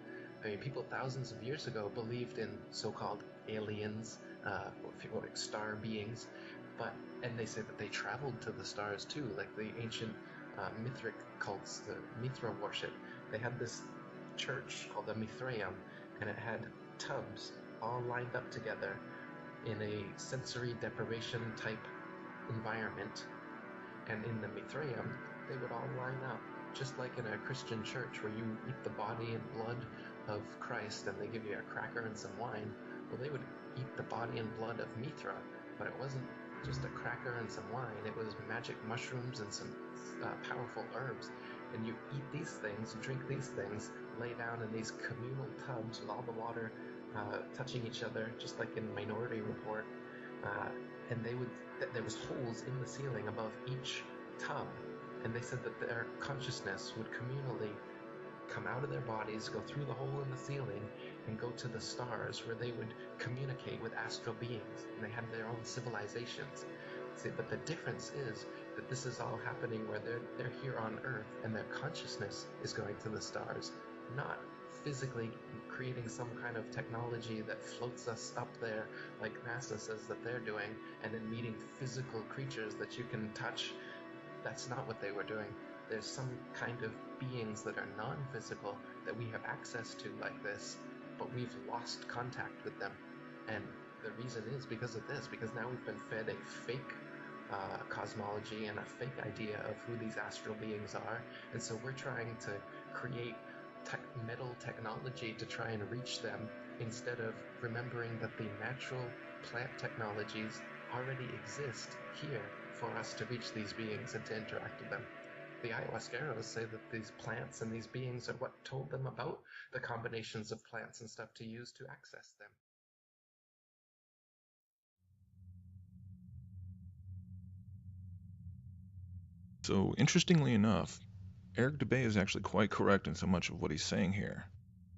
I mean, people thousands of years ago believed in so-called aliens, or if you will, star beings, and they say that they traveled to the stars too, like the ancient Mithric cults, the Mithra worship. They had this church called the Mithraeum, and it had tubs all lined up together in a sensory deprivation type environment. And in the Mithraeum, they would all line up, just like in a Christian church where you eat the body and blood of Christ and they give you a cracker and some wine. Well, they would eat the body and blood of Mithra, but it wasn't just a cracker and some wine. It was magic mushrooms and some powerful herbs. And you eat these things, drink these things, lay down in these communal tubs with all the water touching each other, just like in Minority Report. And there was holes in the ceiling above each tub, and they said that their consciousness would communally come out of their bodies, go through the hole in the ceiling, and go to the stars where they would communicate with astral beings, and they had their own civilizations. See, but the difference is that this is all happening where they're here on Earth, and their consciousness is going to the stars, not physically creating some kind of technology that floats us up there like NASA says that they're doing, and then meeting physical creatures that you can touch. That's not what they were doing. There's some kind of beings that are non-physical that we have access to like this, but we've lost contact with them. And the reason is because of this, because now we've been fed a fake cosmology and a fake idea of who these astral beings are, and so we're trying to create metal technology to try and reach them, instead of remembering that the natural plant technologies already exist here for us to reach these beings and to interact with them. The ayahuasqueros say that these plants and these beings are what told them about the combinations of plants and stuff to use to access them. So, interestingly enough, Eric Dubé is actually quite correct in so much of what he's saying here.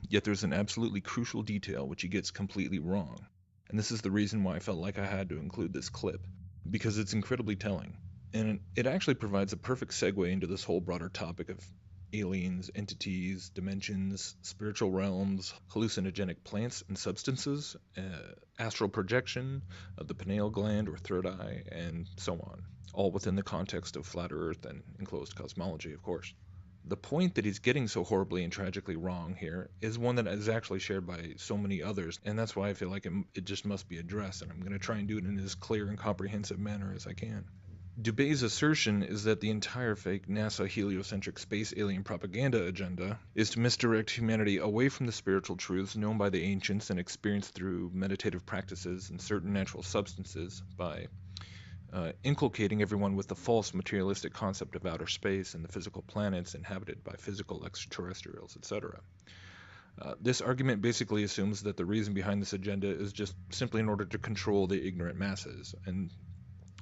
Yet there's an absolutely crucial detail which he gets completely wrong. And this is the reason why I felt like I had to include this clip, because it's incredibly telling. And it actually provides a perfect segue into this whole broader topic of aliens, entities, dimensions, spiritual realms, hallucinogenic plants and substances, astral projection, the pineal gland or third eye, and so on. All within the context of flat Earth and enclosed cosmology, of course. The point that he's getting so horribly and tragically wrong here is one that is actually shared by so many others, and that's why I feel like it just must be addressed, and I'm going to try and do it in as clear and comprehensive manner as I can. Dubé's assertion is that the entire fake NASA heliocentric space alien propaganda agenda is to misdirect humanity away from the spiritual truths known by the ancients and experienced through meditative practices and certain natural substances by inculcating everyone with the false materialistic concept of outer space and the physical planets inhabited by physical extraterrestrials, etc. This argument basically assumes that the reason behind this agenda is just simply in order to control the ignorant masses, and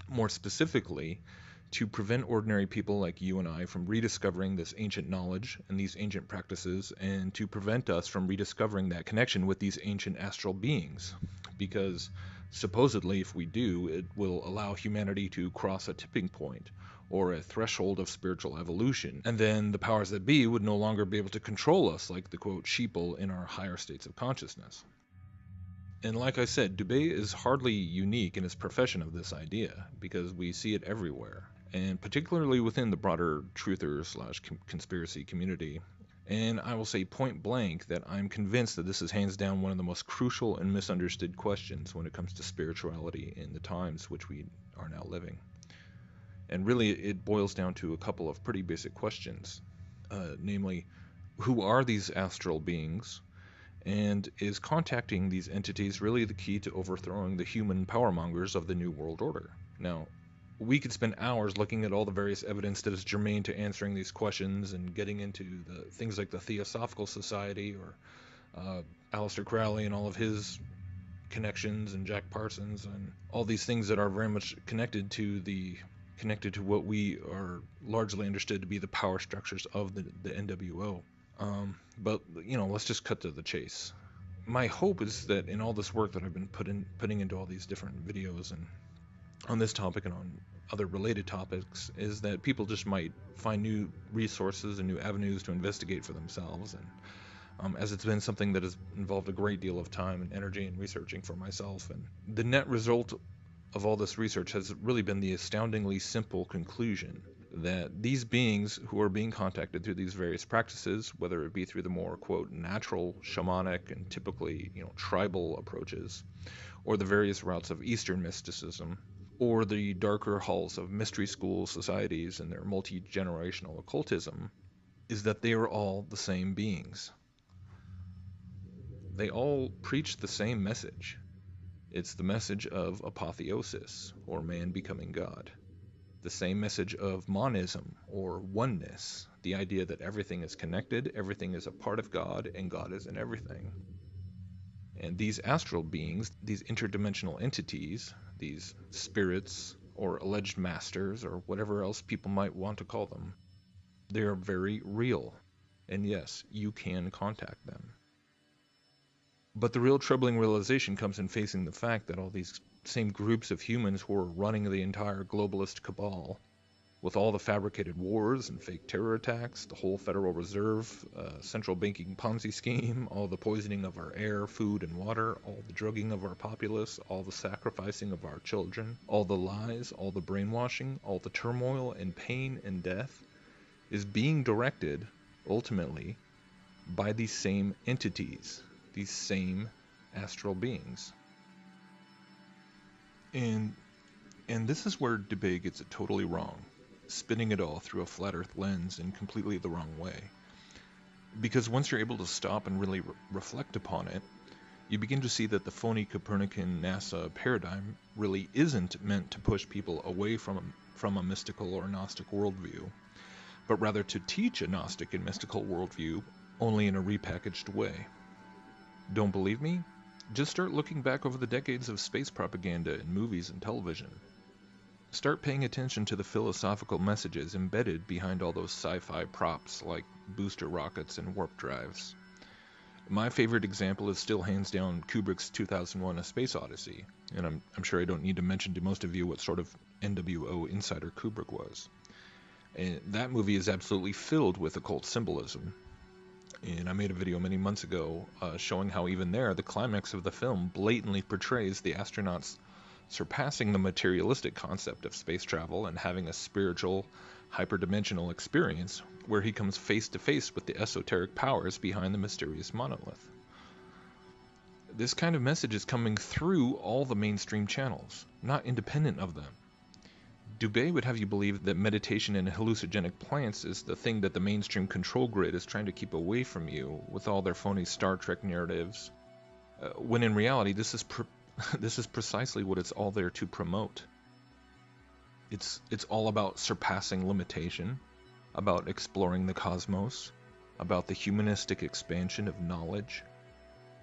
more specifically, to prevent ordinary people like you and I from rediscovering this ancient knowledge and these ancient practices, and to prevent us from rediscovering that connection with these ancient astral beings. Because supposedly, if we do, it will allow humanity to cross a tipping point or a threshold of spiritual evolution, and then the powers that be would no longer be able to control us like the quote sheeple in our higher states of consciousness. And like I said, Dubé is hardly unique in his profession of this idea, because we see it everywhere, and particularly within the broader truther/conspiracy community. And I will say point blank that I'm convinced that this is hands down one of the most crucial and misunderstood questions when it comes to spirituality in the times which we are now living. And really it boils down to a couple of pretty basic questions, namely, who are these astral beings? And is contacting these entities really the key to overthrowing the human powermongers of the New World Order? Now, we could spend hours looking at all the various evidence that is germane to answering these questions and getting into the things like the Theosophical Society or Aleister Crowley and all of his connections, and Jack Parsons, and all these things that are very much connected to what we are largely understood to be the power structures of the NWO. But let's just cut to the chase. My hope is that in all this work that I've been putting into all these different videos and on this topic and on other related topics, is that people just might find new resources and new avenues to investigate for themselves. And as it's been something that has involved a great deal of time and energy in researching for myself, and the net result of all this research has really been the astoundingly simple conclusion that these beings who are being contacted through these various practices, whether it be through the more quote natural, shamanic, and typically tribal approaches, or the various routes of Eastern mysticism, or the darker halls of mystery school societies and their multi-generational occultism, is that they are all the same beings. They all preach the same message. It's the message of apotheosis, or man becoming God. The same message of monism, or oneness, the idea that everything is connected, everything is a part of God, and God is in everything. And these astral beings, these interdimensional entities, these spirits, or alleged masters, or whatever else people might want to call them, they are very real. And yes, you can contact them. But the real troubling realization comes in facing the fact that all these same groups of humans who are running the entire globalist cabal, with all the fabricated wars and fake terror attacks, the whole Federal Reserve, central banking Ponzi scheme, all the poisoning of our air, food, and water, all the drugging of our populace, all the sacrificing of our children, all the lies, all the brainwashing, all the turmoil and pain and death, is being directed, ultimately, by these same entities, these same astral beings. And this is where Dubé gets it totally wrong, spinning it all through a flat earth lens in completely the wrong way. Because once you're able to stop and really reflect upon it, you begin to see that the phony Copernican NASA paradigm really isn't meant to push people away from a mystical or Gnostic worldview, but rather to teach a Gnostic and mystical worldview, only in a repackaged way. Don't believe me? Just start looking back over the decades of space propaganda in movies and television. Start paying attention to the philosophical messages embedded behind all those sci-fi props like booster rockets and warp drives. My favorite example is still hands down Kubrick's 2001 A Space Odyssey, and I'm sure I don't need to mention to most of you what sort of NWO insider Kubrick was. And that movie is absolutely filled with occult symbolism. And I made a video many months ago showing how even there, the climax of the film blatantly portrays the astronauts surpassing the materialistic concept of space travel and having a spiritual, hyperdimensional experience where he comes face to face with the esoteric powers behind the mysterious monolith. This kind of message is coming through all the mainstream channels, not independent of them. Dubé would have you believe that meditation and hallucinogenic plants is the thing that the mainstream control grid is trying to keep away from you with all their phony Star Trek narratives, when in reality this is precisely what it's all there to promote. It's all about surpassing limitation, about exploring the cosmos, about the humanistic expansion of knowledge,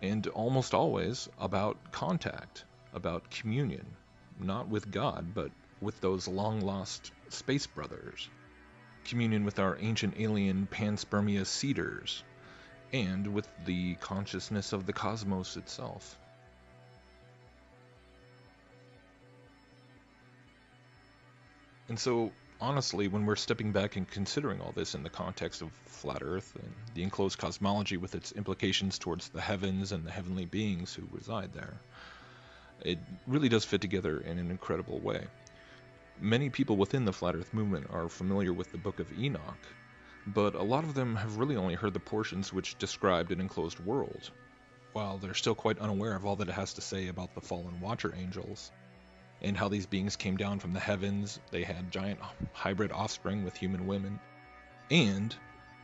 and almost always about contact, about communion, not with God, but with those long-lost space brothers, communion with our ancient alien panspermia seeders, and with the consciousness of the cosmos itself. And so, honestly, when we're stepping back and considering all this in the context of Flat Earth and the enclosed cosmology with its implications towards the heavens and the heavenly beings who reside there, it really does fit together in an incredible way. Many people within the Flat Earth movement are familiar with the Book of Enoch, but a lot of them have really only heard the portions which described an enclosed world, while they're still quite unaware of all that it has to say about the fallen Watcher Angels, and how these beings came down from the heavens. They had giant hybrid offspring with human women, and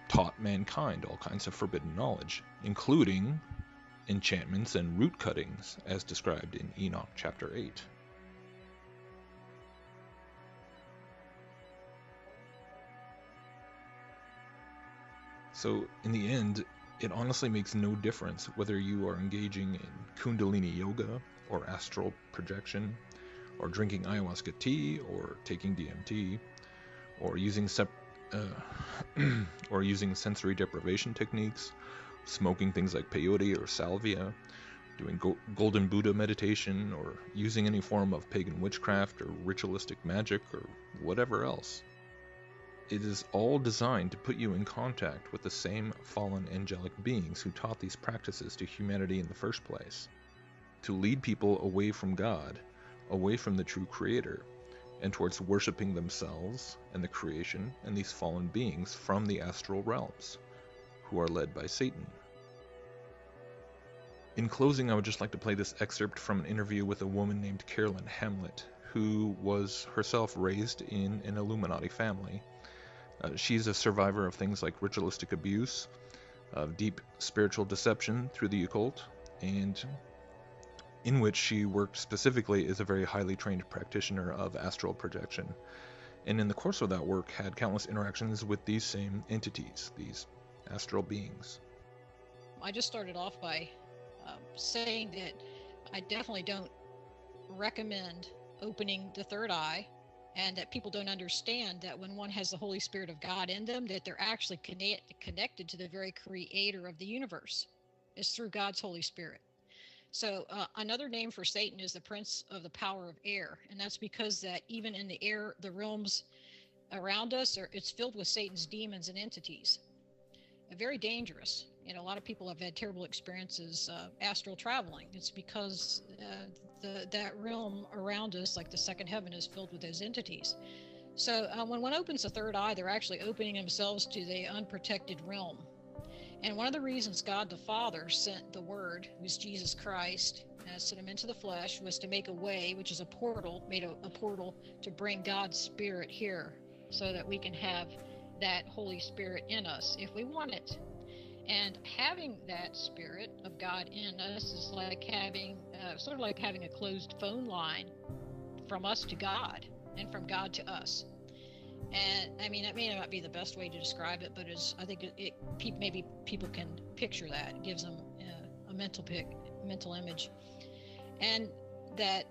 taught mankind all kinds of forbidden knowledge, including enchantments and root cuttings, as described in Enoch chapter 8. So, in the end, it honestly makes no difference whether you are engaging in Kundalini yoga, or astral projection, or drinking ayahuasca tea, or taking DMT, or using sensory deprivation techniques, smoking things like peyote or salvia, doing golden Buddha meditation, or using any form of pagan witchcraft or ritualistic magic, or whatever else. It is all designed to put you in contact with the same fallen angelic beings who taught these practices to humanity in the first place, to lead people away from God, away from the true Creator, and towards worshiping themselves and the creation and these fallen beings from the astral realms, who are led by Satan. In closing, I would just like to play this excerpt from an interview with a woman named Carolyn Hamlet, who was herself raised in an Illuminati family. She's a survivor of things like ritualistic abuse, of deep spiritual deception through the occult, and in which she worked specifically as a very highly trained practitioner of astral projection, and in the course of that work had countless interactions with these same entities, these astral beings. I just started off by saying that I definitely don't recommend opening the third eye, and that people don't understand that when one has the Holy Spirit of God in them, that they're actually connected to the very creator of the universe. It's through God's Holy Spirit. So another name for Satan is the prince of the power of air, and that's because that even in the air, the realms around us, it's filled with Satan's demons and entities. Very dangerous. A lot of people have had terrible experiences astral traveling. It's because that realm around us, like the second heaven, is filled with those entities. So when one opens the third eye, they're actually opening themselves to the unprotected realm. And one of the reasons God the Father sent the Word, who's Jesus Christ, sent him into the flesh, was to make a way, which is a portal, made a portal to bring God's Spirit here, so that we can have that Holy Spirit in us if we want it. And having that Spirit of God in us is like having, sort of like having a closed phone line from us to God and from God to us. And I mean, that may not be the best way to describe it, but I think maybe people can picture that. It gives them a mental image. And that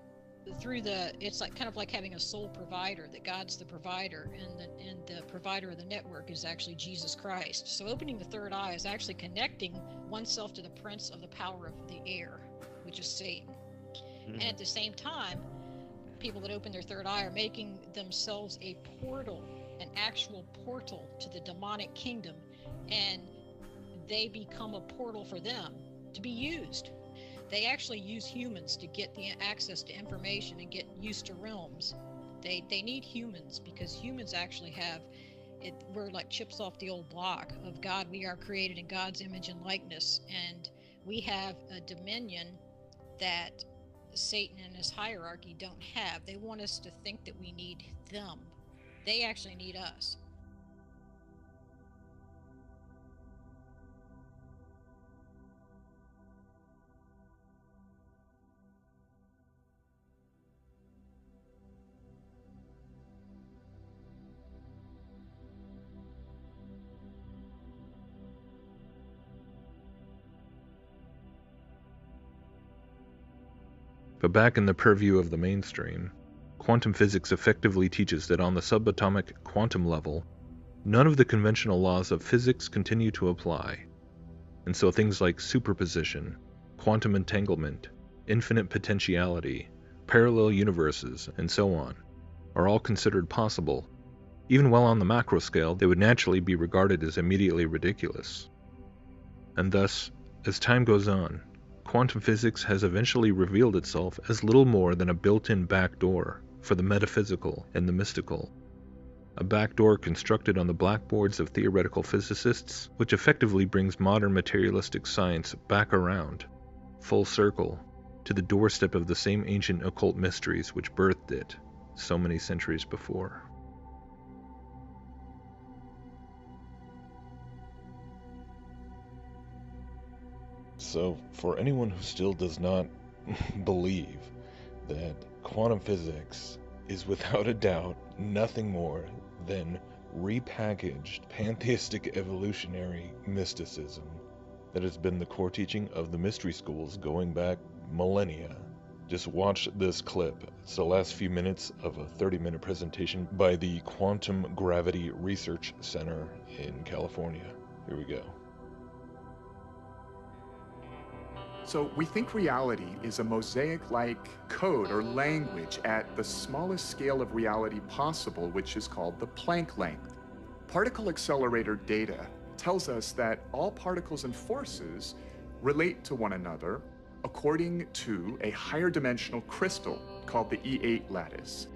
it's like kind of like having a sole provider, that God's the provider, and the provider of the network is actually Jesus Christ. So opening the third eye is actually connecting oneself to the prince of the power of the air, which is Satan. And at the same time, people that open their third eye are making themselves a portal, an actual portal to the demonic kingdom, and they become a portal for them to be used. They actually use humans to get the access to information and get used to realms. They need humans, because humans actually have it. We're like chips off the old block of God. We are created in God's image and likeness, and we have a dominion that Satan and his hierarchy don't have. They want us to think that we need them. They actually need us. But back in the purview of the mainstream, quantum physics effectively teaches that on the subatomic quantum level, none of the conventional laws of physics continue to apply. And so things like superposition, quantum entanglement, infinite potentiality, parallel universes, and so on, are all considered possible. Even while on the macro scale, they would naturally be regarded as immediately ridiculous. And thus, as time goes on, quantum physics has eventually revealed itself as little more than a built-in backdoor for the metaphysical and the mystical. A backdoor constructed on the blackboards of theoretical physicists, which effectively brings modern materialistic science back around, full circle, to the doorstep of the same ancient occult mysteries which birthed it so many centuries before. So, for anyone who still does not believe that quantum physics is without a doubt nothing more than repackaged pantheistic evolutionary mysticism that has been the core teaching of the mystery schools going back millennia, just watch this clip. It's the last few minutes of a 30-minute presentation by the Quantum Gravity Research Center in California. Here we go. So we think reality is a mosaic-like code or language at the smallest scale of reality possible, which is called the Planck length. Particle accelerator data tells us that all particles and forces relate to one another according to a higher dimensional crystal called the E8 lattice.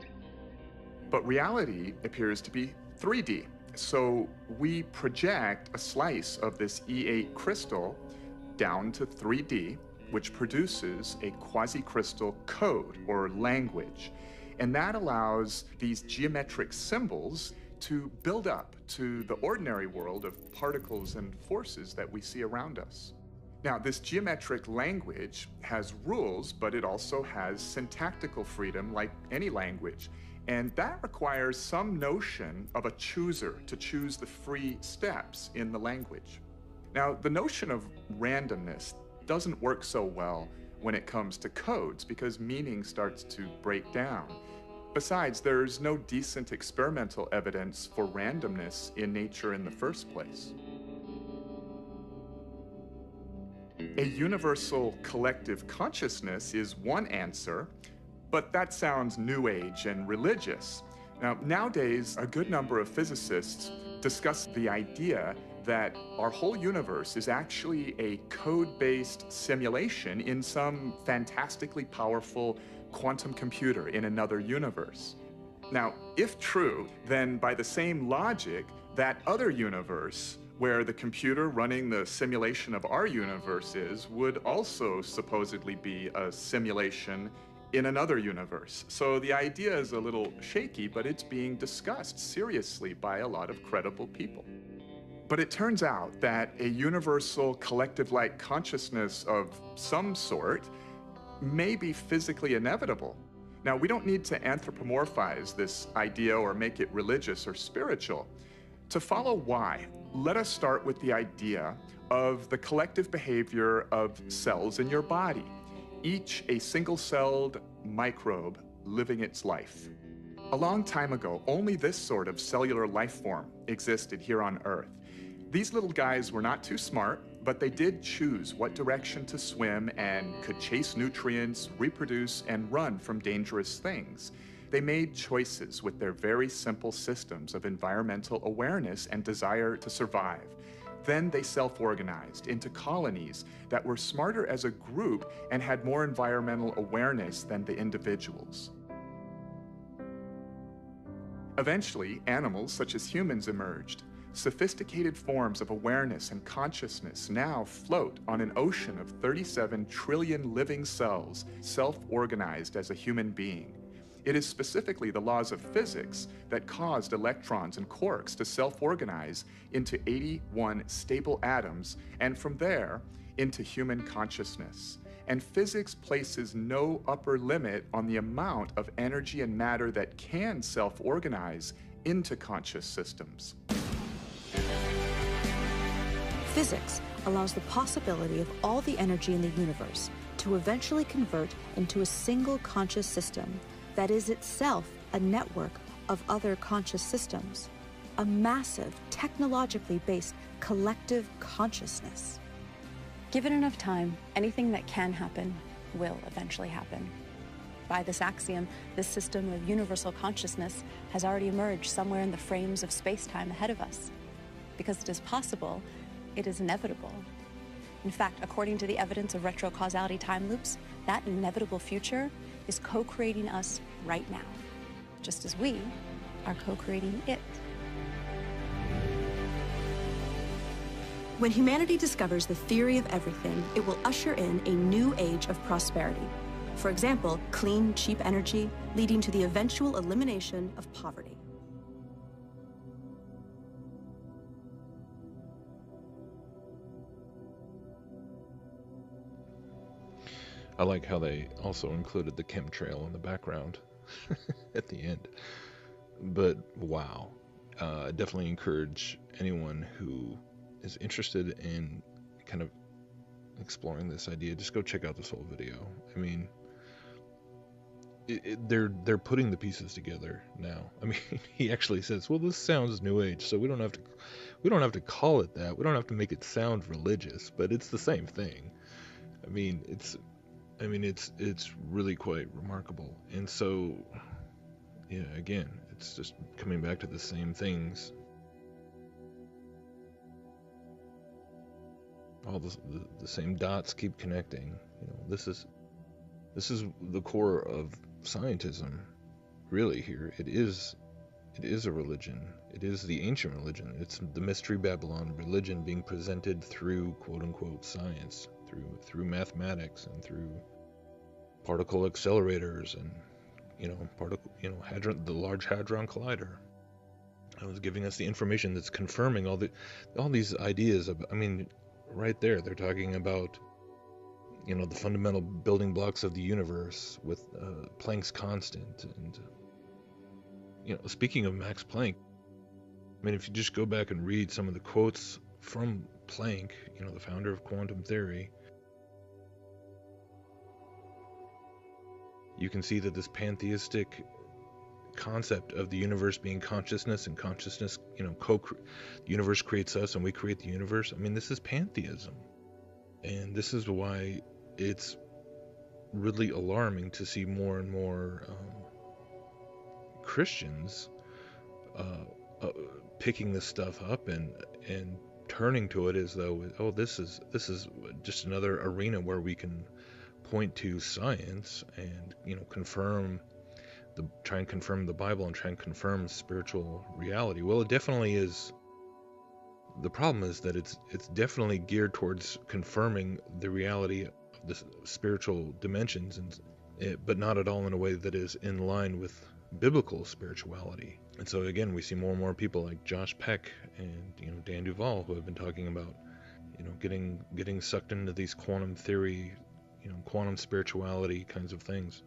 But reality appears to be 3D. So we project a slice of this E8 crystal down to 3D, which produces a quasi-crystal code or language. And that allows these geometric symbols to build up to the ordinary world of particles and forces that we see around us. Now, this geometric language has rules, but it also has syntactical freedom like any language. And that requires some notion of a chooser to choose the free steps in the language. Now, the notion of randomness doesn't work so well when it comes to codes because meaning starts to break down. Besides, there's no decent experimental evidence for randomness in nature in the first place. A universal collective consciousness is one answer, but that sounds new age and religious. Now, nowadays, a good number of physicists discuss the idea that our whole universe is actually a code-based simulation in some fantastically powerful quantum computer in another universe. Now, if true, then by the same logic, that other universe where the computer running the simulation of our universe is would also supposedly be a simulation in another universe. So the idea is a little shaky, but it's being discussed seriously by a lot of credible people. But it turns out that a universal collective-like consciousness of some sort may be physically inevitable. Now, we don't need to anthropomorphize this idea or make it religious or spiritual. To follow why, let us start with the idea of the collective behavior of cells in your body. each a single-celled microbe living its life. A long time ago, only this sort of cellular life form existed here on Earth. These little guys were not too smart, but they did choose what direction to swim and could chase nutrients, reproduce, and run from dangerous things. They made choices with their very simple systems of environmental awareness and desire to survive. Then they self-organized into colonies that were smarter as a group and had more environmental awareness than the individuals. Eventually, animals such as humans emerged. Sophisticated forms of awareness and consciousness now float on an ocean of 37 trillion living cells, self-organized as a human being. It is specifically the laws of physics that caused electrons and quarks to self-organize into 81 stable atoms, and from there, into human consciousness. And physics places no upper limit on the amount of energy and matter that can self-organize into conscious systems. Physics allows the possibility of all the energy in the universe to eventually convert into a single conscious system that is itself a network of other conscious systems, a massive, technologically based collective consciousness. Given enough time, anything that can happen will eventually happen. By this axiom, this system of universal consciousness has already emerged somewhere in the frames of space-time ahead of us. Because it is possible, it is inevitable. In fact, according to the evidence of retrocausality time loops, that inevitable future is co-creating us right now, just as we are co-creating it. When humanity discovers the theory of everything, it will usher in a new age of prosperity. For example, clean, cheap energy, leading to the eventual elimination of poverty. I like how they also included the chemtrail in the background at the end. But wow, I definitely encourage anyone who is interested in kind of exploring this idea, just go check out this whole video. I mean, they're putting the pieces together now. I mean, he actually says, "Well, this sounds New Age, so we don't have to call it that. We don't have to make it sound religious, but it's the same thing." I mean, it's really quite remarkable. And so, yeah, again, it's just coming back to the same things. All the same dots keep connecting. You know, this is the core of scientism, really. Here, it is a religion. It is the ancient religion. It's the Mystery Babylon religion being presented through quote unquote science, through mathematics, and through particle accelerators, and the Large Hadron Collider. It was giving us the information that's confirming all these ideas of, I mean, right there they're talking about, you know, the fundamental building blocks of the universe with Planck's constant. And you know, speaking of Max Planck, I mean, if you just go back and read some of the quotes from Planck, you know, the founder of quantum theory, you can see that this pantheistic concept of the universe being consciousness, and consciousness, you know, the universe creates us and we create the universe. I mean, this is pantheism. And this is why it's really alarming to see more and more Christians picking this stuff up and turning to it as though, oh, this is just another arena where we can point to science and, you know, try and confirm the Bible and try and confirm spiritual reality. Well, it definitely is. The problem is that it's definitely geared towards confirming the reality of the spiritual dimensions, but not at all in a way that is in line with biblical spirituality. And so again, we see more and more people like Josh Peck and, you know, Dan Duvall, who have been talking about, you know, getting sucked into these quantum theory, you know, quantum spirituality kinds of things.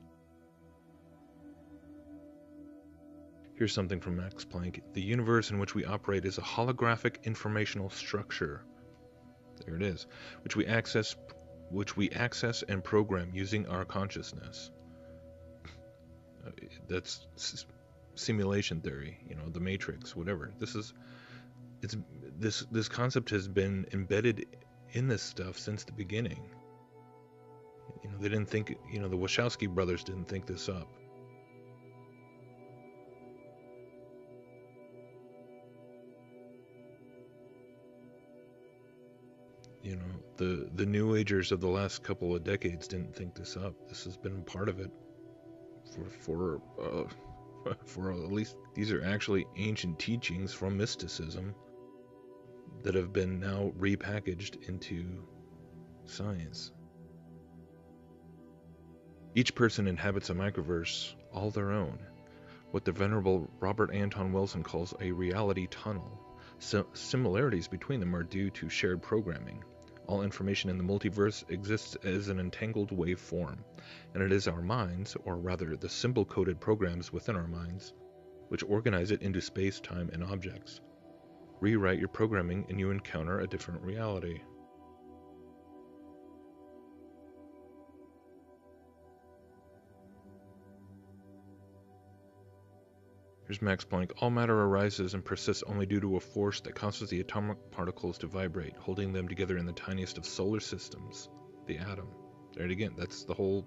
Here's something from Max Planck. The universe in which we operate is a holographic informational structure. There it is. Which we access which we access and program using our consciousness. That's simulation theory, the Matrix, whatever. This concept has been embedded in this stuff since the beginning. They didn't think, the Wachowski brothers didn't think this up. The New Agers of the last couple of decades didn't think this up. This has been part of it for at least, these are actually ancient teachings from mysticism that have been now repackaged into science. Each person inhabits a microverse all their own, what the venerable Robert Anton Wilson calls a reality tunnel. Similarities between them are due to shared programming. All information in the multiverse exists as an entangled wave form, and it is our minds, or rather the symbol-coded programs within our minds, which organize it into space, time, and objects. Rewrite your programming and you encounter a different reality. Here's Max Planck. All matter arises and persists only due to a force that causes the atomic particles to vibrate, holding them together in the tiniest of solar systems, the atom. There it again. That's the whole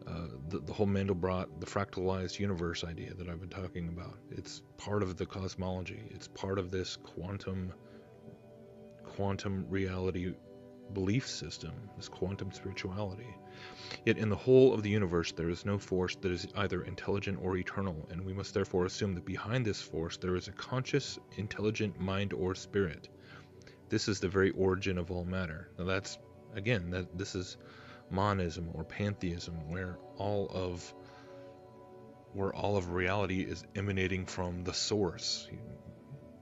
Mandelbrot, the fractalized universe idea that I've been talking about. It's part of the cosmology. It's part of this quantum reality belief system, this quantum spirituality. Yet in the whole of the universe there is no force that is either intelligent or eternal, and we must therefore assume that behind this force there is a conscious, intelligent mind or spirit. This is the very origin of all matter. Now this is monism or pantheism, where all of reality is emanating from the source.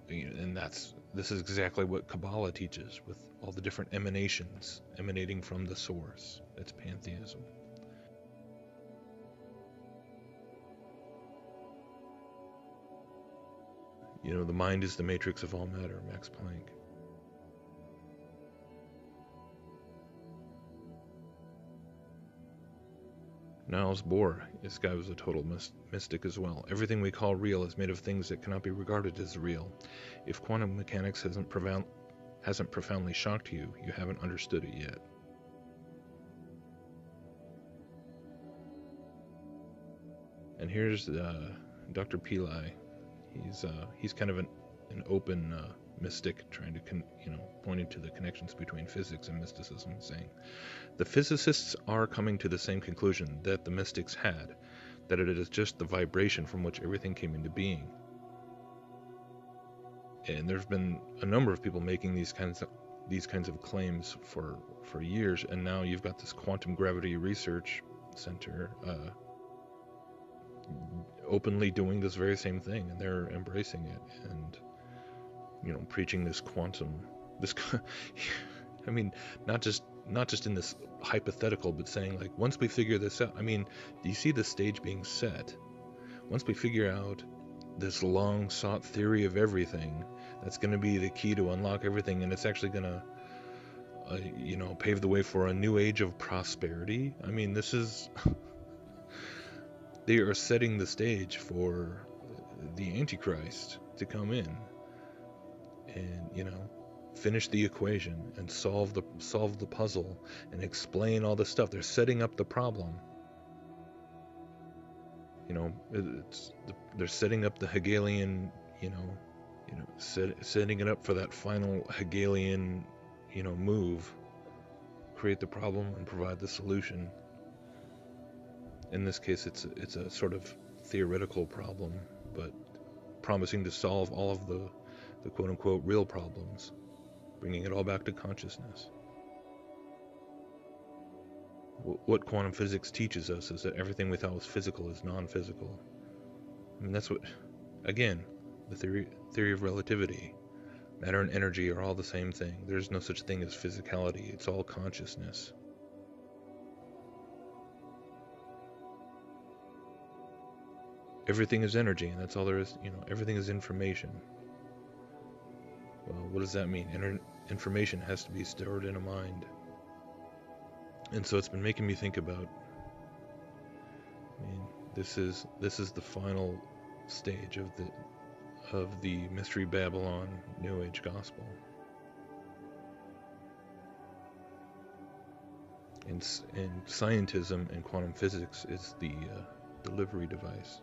And this is exactly what Kabbalah teaches, with all the different emanations emanating from the source. That's pantheism. The mind is the matrix of all matter, Max Planck. Niels Bohr, this guy was a total mystic as well. Everything we call real is made of things that cannot be regarded as real. If quantum mechanics hasn't profoundly shocked you, you haven't understood it yet. And here's Dr. Pillai. He's kind of an open mystic, trying to pointing to the connections between physics and mysticism, saying the physicists are coming to the same conclusion that the mystics had, that it is just the vibration from which everything came into being. And there's been a number of people making these kinds of claims for years, and now you've got this quantum gravity research center openly doing this very same thing, and they're embracing it and preaching this I mean, not just in this hypothetical, but saying, like, once we figure this out, do you see the stage being set? Once we figure out this long sought theory of everything, that's going to be the key to unlock everything, and it's actually going to pave the way for a new age of prosperity. This is they are setting the stage for the Antichrist to come in and finish the equation and solve the puzzle and explain all the stuff. They're setting up the problem. They're setting up the Hegelian, setting it up for that final Hegelian, move. Create the problem and provide the solution. In this case, it's a sort of theoretical problem, but promising to solve all of the quote-unquote real problems, bringing it all back to consciousness. What quantum physics teaches us is that everything we thought was physical is non-physical. That's what, again, the theory of relativity. Matter and energy are all the same thing. There's no such thing as physicality. It's all consciousness. Everything is energy, and that's all there is. Everything is information. Well, what does that mean? Information has to be stored in a mind. And so it's been making me think about, I mean, this is the final stage of the Mystery Babylon New Age gospel. And scientism and quantum physics is the delivery device.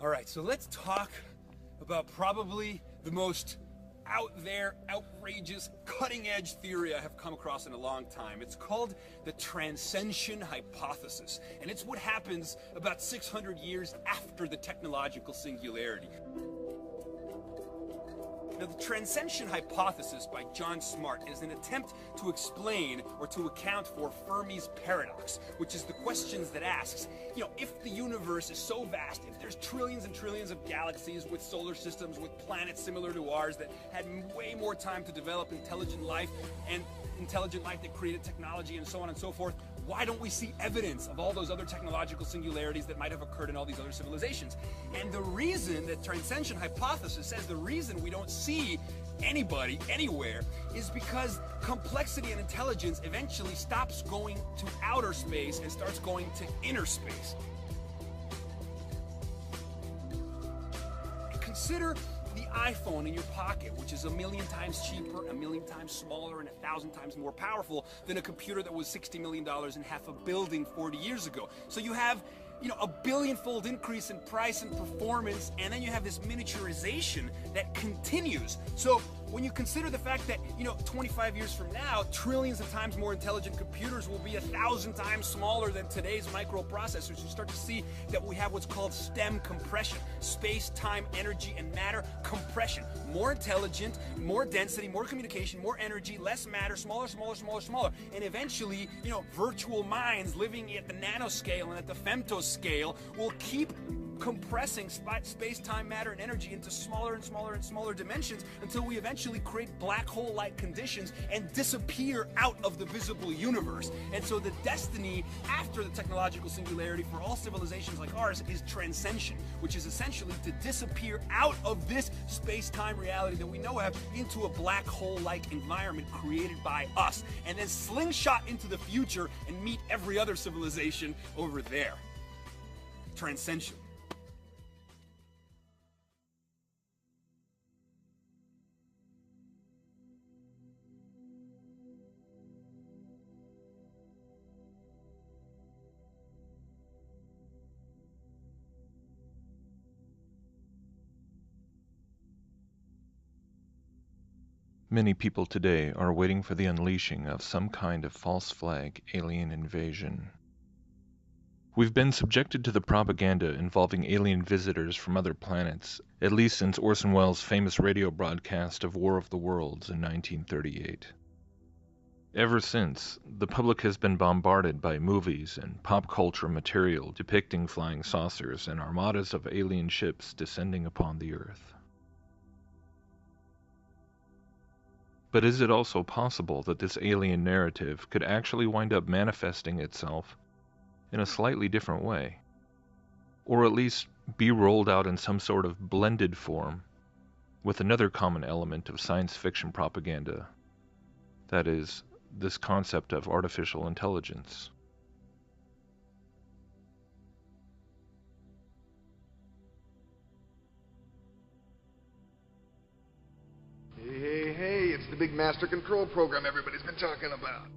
All right, so let's talk about probably the most out there, outrageous, cutting-edge theory I have come across in a long time. It's called the transcension hypothesis, and it's what happens about 600 years after the technological singularity. Now, the transcension hypothesis by John Smart is an attempt to explain or to account for Fermi's paradox, which is the questions that asks, if the universe is so vast, if there's trillions and trillions of galaxies with solar systems, with planets similar to ours that had way more time to develop intelligent life and intelligent life that created technology and so on and so forth, why don't we see evidence of all those other technological singularities that might have occurred in all these other civilizations? And the reason that transcension hypothesis says the reason we don't see anybody anywhere is because complexity and intelligence eventually stops going to outer space and starts going to inner space. Consider the iPhone in your pocket, which is 1,000,000 times cheaper, 1,000,000 times smaller, and 1,000 times more powerful than a computer that was $60 million and half a building 40 years ago. So you have, a billion-fold increase in price and performance, and then you have this miniaturization that continues. So when you consider the fact that, 25 years from now, trillions of times more intelligent computers will be 1,000 times smaller than today's microprocessors, you start to see that we have what's called STEM compression, space, time, energy, and matter compression. More intelligent, more density, more communication, more energy, less matter, smaller, smaller, smaller, smaller. And eventually, virtual minds living at the nanoscale and at the femtoscale will keep compressing space, time, matter, and energy into smaller and smaller and smaller dimensions until we eventually create black hole-like conditions and disappear out of the visible universe. And so the destiny after the technological singularity for all civilizations like ours is transcension, which is essentially to disappear out of this space-time reality that we know of into a black hole-like environment created by us, and then slingshot into the future and meet every other civilization over there. Transcension. Many people today are waiting for the unleashing of some kind of false flag alien invasion. We've been subjected to the propaganda involving alien visitors from other planets, at least since Orson Welles' famous radio broadcast of War of the Worlds in 1938. Ever since, the public has been bombarded by movies and pop culture material depicting flying saucers and armadas of alien ships descending upon the Earth. But is it also possible that this alien narrative could actually wind up manifesting itself in a slightly different way? Or at least be rolled out in some sort of blended form with another common element of science fiction propaganda, that is, this concept of artificial intelligence. Hey, it's the big master control program everybody's been talking about.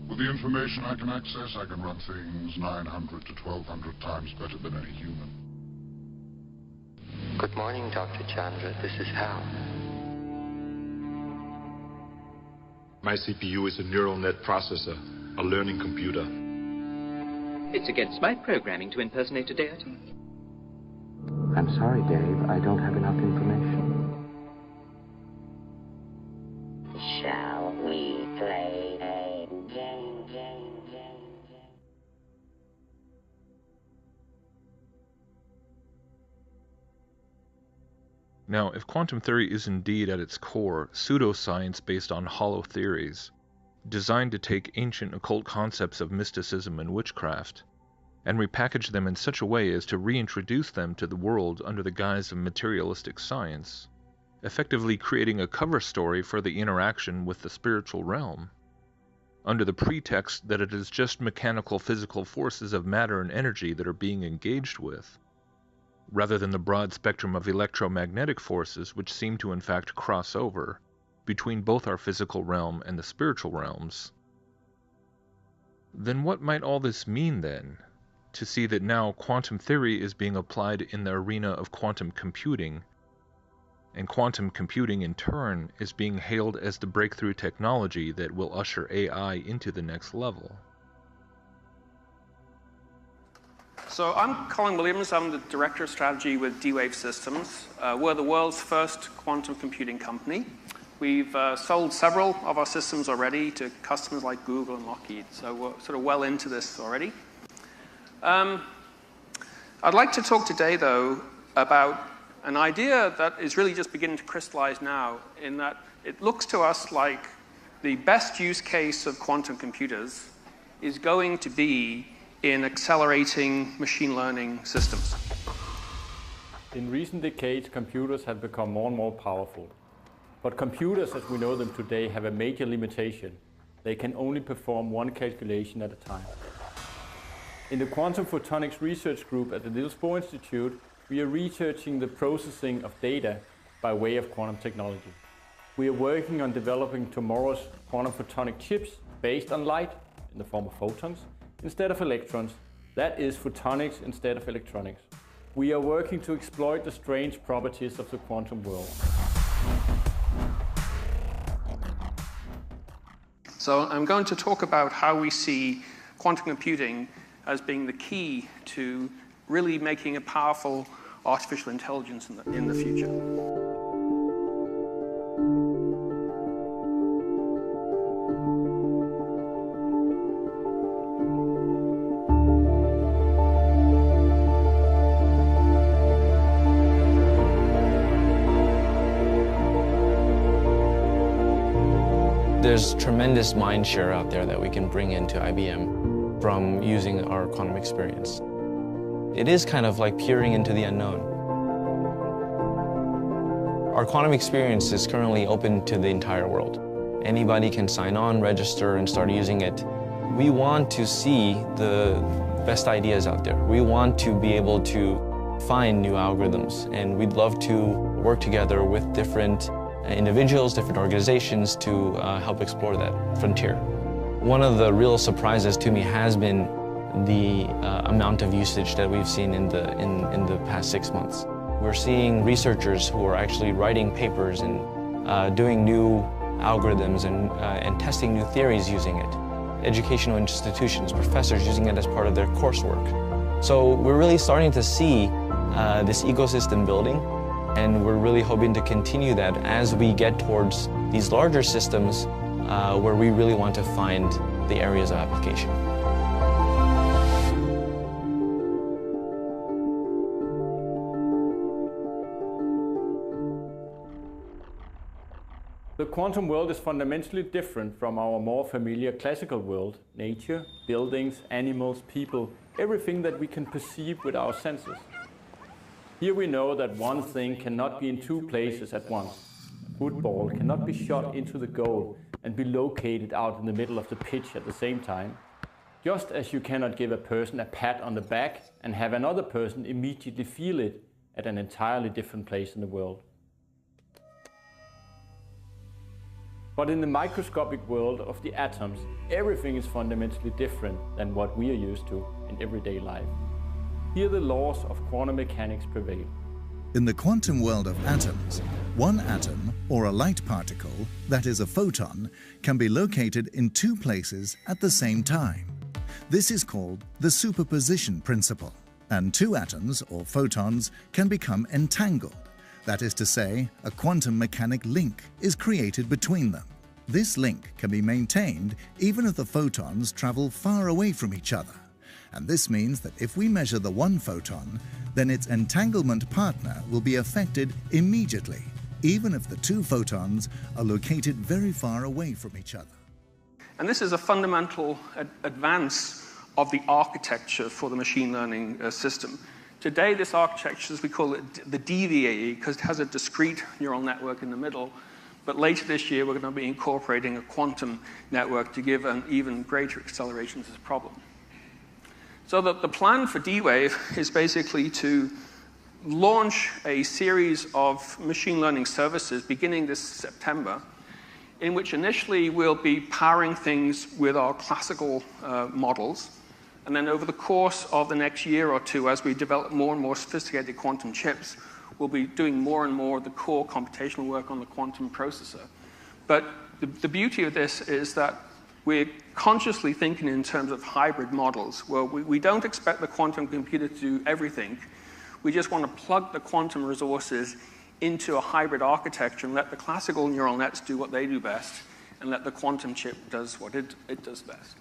With the information I can access, I can run things 900 to 1,200 times better than any human. Good morning, Dr. Chandra. This is Hal. My CPU is a neural net processor, a learning computer. It's against my programming to impersonate a deity. I'm sorry, Dave. I don't have enough information. Shall we play a game? Now, if quantum theory is indeed at its core pseudoscience based on hollow theories, designed to take ancient occult concepts of mysticism and witchcraft, and repackage them in such a way as to reintroduce them to the world under the guise of materialistic science, effectively creating a cover story for the interaction with the spiritual realm, under the pretext that it is just mechanical physical forces of matter and energy that are being engaged with, rather than the broad spectrum of electromagnetic forces which seem to in fact cross over between both our physical realm and the spiritual realms. Then what might all this mean then, to see that now quantum theory is being applied in the arena of quantum computing, and quantum computing in turn is being hailed as the breakthrough technology that will usher AI into the next level? So I'm Colin Williams. I'm the Director of Strategy with D-Wave Systems. We're the world's first quantum computing company. We've sold several of our systems already to customers like Google and Lockheed, so we're sort of well into this already. I'd like to talk today, though, about an idea that is really just beginning to crystallize now, in that it looks to us like the best use case of quantum computers is going to be in accelerating machine learning systems. In recent decades, computers have become more and more powerful. But computers, as we know them today, have a major limitation. They can only perform one calculation at a time. In the Quantum Photonics Research Group at the Niels Bohr Institute, we are researching the processing of data by way of quantum technology. We are working on developing tomorrow's quantum photonic chips based on light in the form of photons instead of electrons. That is photonics instead of electronics. We are working to exploit the strange properties of the quantum world. So I'm going to talk about how we see quantum computing as being the key to really making a powerful artificial intelligence in the future. There's tremendous mind share out there that we can bring into IBM from using our quantum experience. It is kind of like peering into the unknown. Our quantum experience is currently open to the entire world. Anybody can sign on, register, and start using it. We want to see the best ideas out there. We want to be able to find new algorithms, and we'd love to work together with different individuals, different organizations to help explore that frontier. One of the real surprises to me has been the amount of usage that we've seen in the past 6 months. We're seeing researchers who are actually writing papers and doing new algorithms and testing new theories using it. Educational institutions, professors using it as part of their coursework. So we're really starting to see this ecosystem building, and we're really hoping to continue that as we get towards these larger systems where we really want to find the areas of application. The quantum world is fundamentally different from our more familiar classical world: nature, buildings, animals, people, everything that we can perceive with our senses. Here we know that one thing cannot be in two places at once. A football cannot be shot into the goal and be located out in the middle of the pitch at the same time, just as you cannot give a person a pat on the back and have another person immediately feel it at an entirely different place in the world. But in the microscopic world of the atoms, everything is fundamentally different than what we are used to in everyday life. Here the laws of quantum mechanics prevail. In the quantum world of atoms, one atom, or a light particle, that is a photon, can be located in two places at the same time. This is called the superposition principle. And two atoms, or photons, can become entangled. That is to say, a quantum mechanic link is created between them. This link can be maintained even if the photons travel far away from each other. And this means that if we measure the one photon, then its entanglement partner will be affected immediately, even if the two photons are located very far away from each other. And this is a fundamental advance of the architecture for the machine learning system. Today, this architecture, as we call it, the DVAE, because it has a discrete neural network in the middle. But later this year, we're going to be incorporating a quantum network to give an even greater acceleration to this problem. So the plan for D-Wave is basically to launch a series of machine learning services beginning this September, in which initially we'll be powering things with our classical models. And then over the course of the next year or two, as we develop more and more sophisticated quantum chips, we'll be doing more and more of the core computational work on the quantum processor. But the beauty of this is that we're consciously thinking in terms of hybrid models, where we don't expect the quantum computer to do everything. We just want to plug the quantum resources into a hybrid architecture and let the classical neural nets do what they do best, and let the quantum chip does what it does best.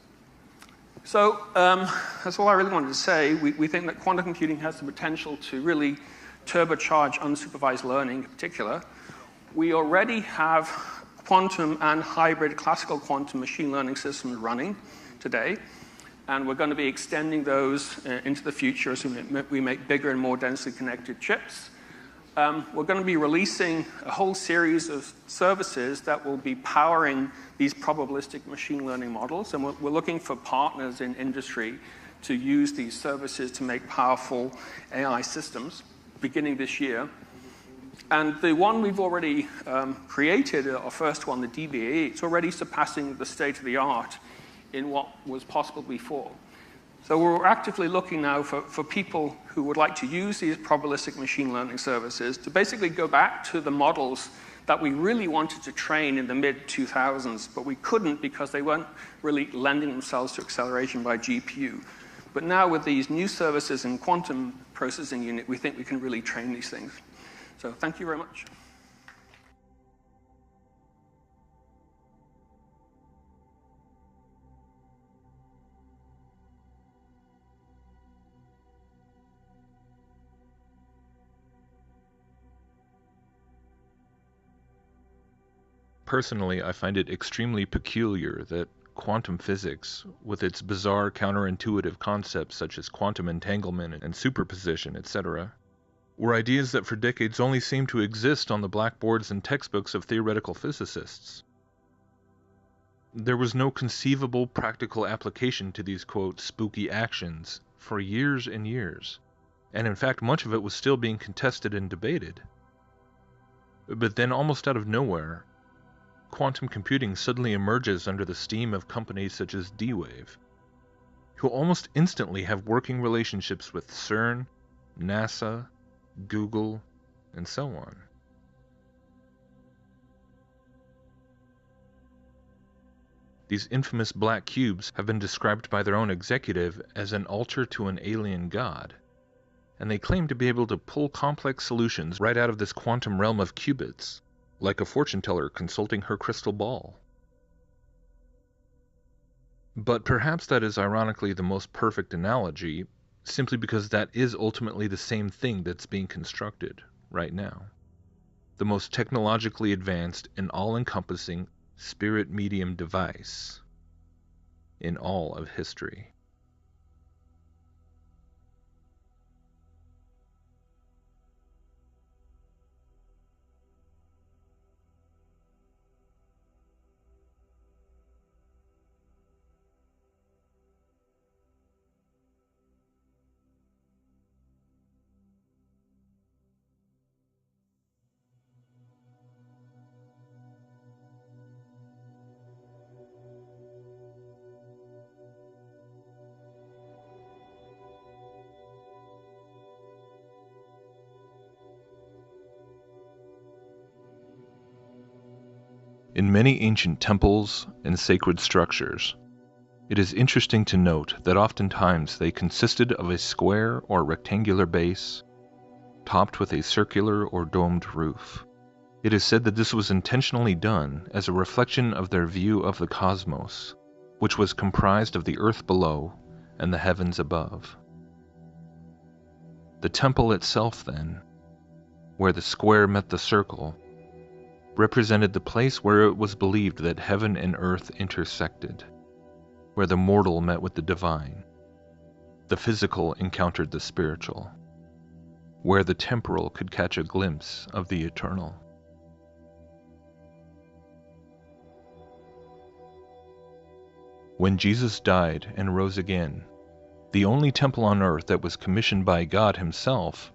So that's all I really wanted to say. We think that quantum computing has the potential to really turbocharge unsupervised learning in particular. We already have quantum and hybrid classical quantum machine learning systems running today, and we're going to be extending those into the future as we make bigger and more densely connected chips. We're going to be releasing a whole series of services that will be powering these probabilistic machine learning models, and we're looking for partners in industry to use these services to make powerful AI systems beginning this year. And the one we've already created, our first one, the DBAE, it's already surpassing the state of the art in what was possible before. So we're actively looking now for people who would like to use these probabilistic machine learning services to basically go back to the models that we really wanted to train in the mid-2000s, but we couldn't because they weren't really lending themselves to acceleration by GPU. But now with these new services in quantum processing unit, we think we can really train these things. So thank you very much. Personally, I find it extremely peculiar that quantum physics, with its bizarre counterintuitive concepts such as quantum entanglement and superposition, etc., were ideas that for decades only seemed to exist on the blackboards and textbooks of theoretical physicists. There was no conceivable practical application to these, quote, spooky actions for years and years, and in fact much of it was still being contested and debated. But then, almost out of nowhere, quantum computing suddenly emerges under the steam of companies such as D-Wave, who almost instantly have working relationships with CERN, NASA, Google, and so on. These infamous black cubes have been described by their own executive as an altar to an alien god, and they claim to be able to pull complex solutions right out of this quantum realm of qubits, like a fortune teller consulting her crystal ball. But perhaps that is ironically the most perfect analogy, simply because that is ultimately the same thing that's being constructed right now. The most technologically advanced and all-encompassing spirit medium device in all of history. In many ancient temples and sacred structures, it is interesting to note that oftentimes they consisted of a square or rectangular base, topped with a circular or domed roof. It is said that this was intentionally done as a reflection of their view of the cosmos, which was comprised of the earth below and the heavens above. The temple itself, then, where the square met the circle, represented the place where it was believed that heaven and earth intersected, where the mortal met with the divine, the physical encountered the spiritual, where the temporal could catch a glimpse of the eternal. When Jesus died and rose again, the only temple on earth that was commissioned by God Himself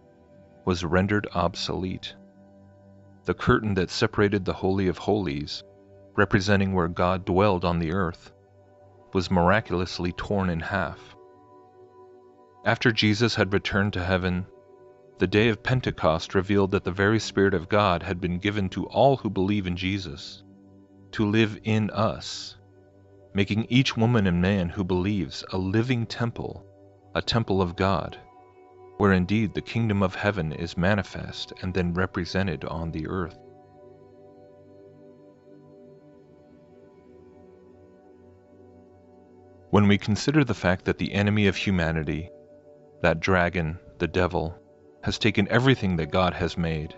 was rendered obsolete. The curtain that separated the Holy of Holies, representing where God dwelled on the earth, was miraculously torn in half. After Jesus had returned to heaven, the day of Pentecost revealed that the very Spirit of God had been given to all who believe in Jesus, to live in us, making each woman and man who believes a living temple, a temple of God, where indeed the kingdom of heaven is manifest and then represented on the earth. When we consider the fact that the enemy of humanity, that dragon, the devil, has taken everything that God has made,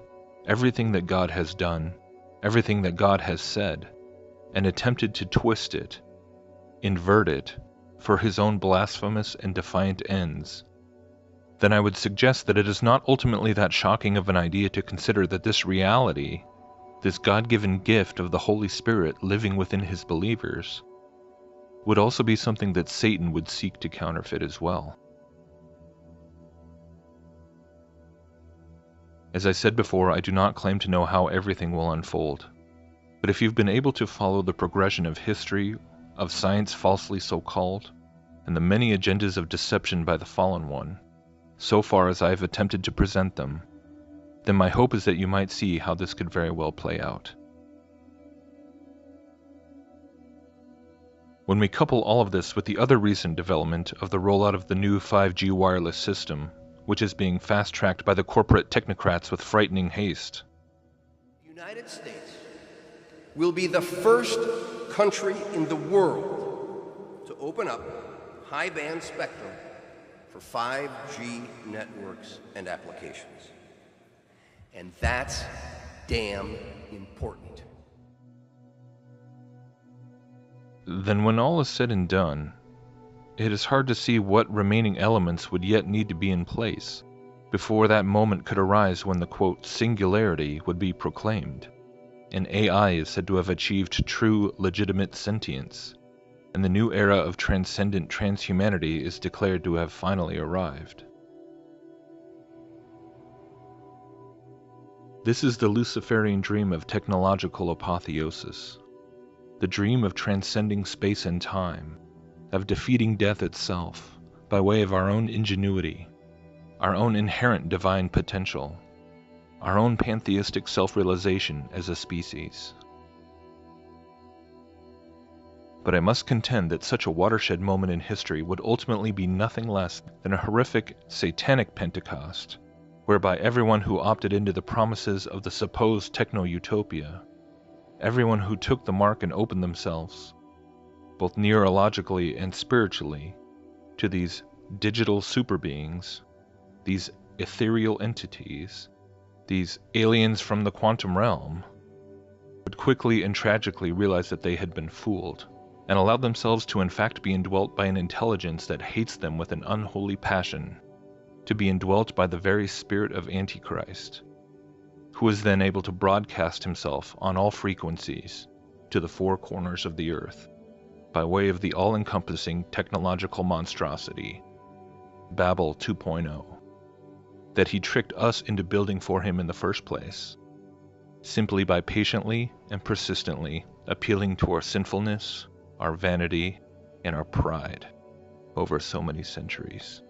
everything that God has done, everything that God has said, and attempted to twist it, invert it, for his own blasphemous and defiant ends, then I would suggest that it is not ultimately that shocking of an idea to consider that this reality, this God-given gift of the Holy Spirit living within his believers, would also be something that Satan would seek to counterfeit as well. As I said before, I do not claim to know how everything will unfold, but if you've been able to follow the progression of history, of science falsely so called, and the many agendas of deception by the fallen one, so far as I have attempted to present them, then my hope is that you might see how this could very well play out. When we couple all of this with the other recent development of the rollout of the new 5G wireless system, which is being fast-tracked by the corporate technocrats with frightening haste, the United States will be the first country in the world to open up high-band spectrum for 5G networks and applications. And that's damn important. Then when all is said and done, it is hard to see what remaining elements would yet need to be in place before that moment could arise when the, quote, singularity would be proclaimed, and AI is said to have achieved true, legitimate sentience, and the new era of transcendent transhumanity is declared to have finally arrived. This is the Luciferian dream of technological apotheosis, the dream of transcending space and time, of defeating death itself by way of our own ingenuity, our own inherent divine potential, our own pantheistic self-realization as a species. But I must contend that such a watershed moment in history would ultimately be nothing less than a horrific, satanic Pentecost, whereby everyone who opted into the promises of the supposed techno-utopia, everyone who took the mark and opened themselves, both neurologically and spiritually, to these digital superbeings, these ethereal entities, these aliens from the quantum realm, would quickly and tragically realize that they had been fooled, and allow themselves to in fact be indwelt by an intelligence that hates them with an unholy passion, to be indwelt by the very spirit of Antichrist, who is then able to broadcast himself on all frequencies to the four corners of the earth, by way of the all-encompassing technological monstrosity, Babel 2.0, that he tricked us into building for him in the first place, simply by patiently and persistently appealing to our sinfulness, our vanity, and our pride over so many centuries.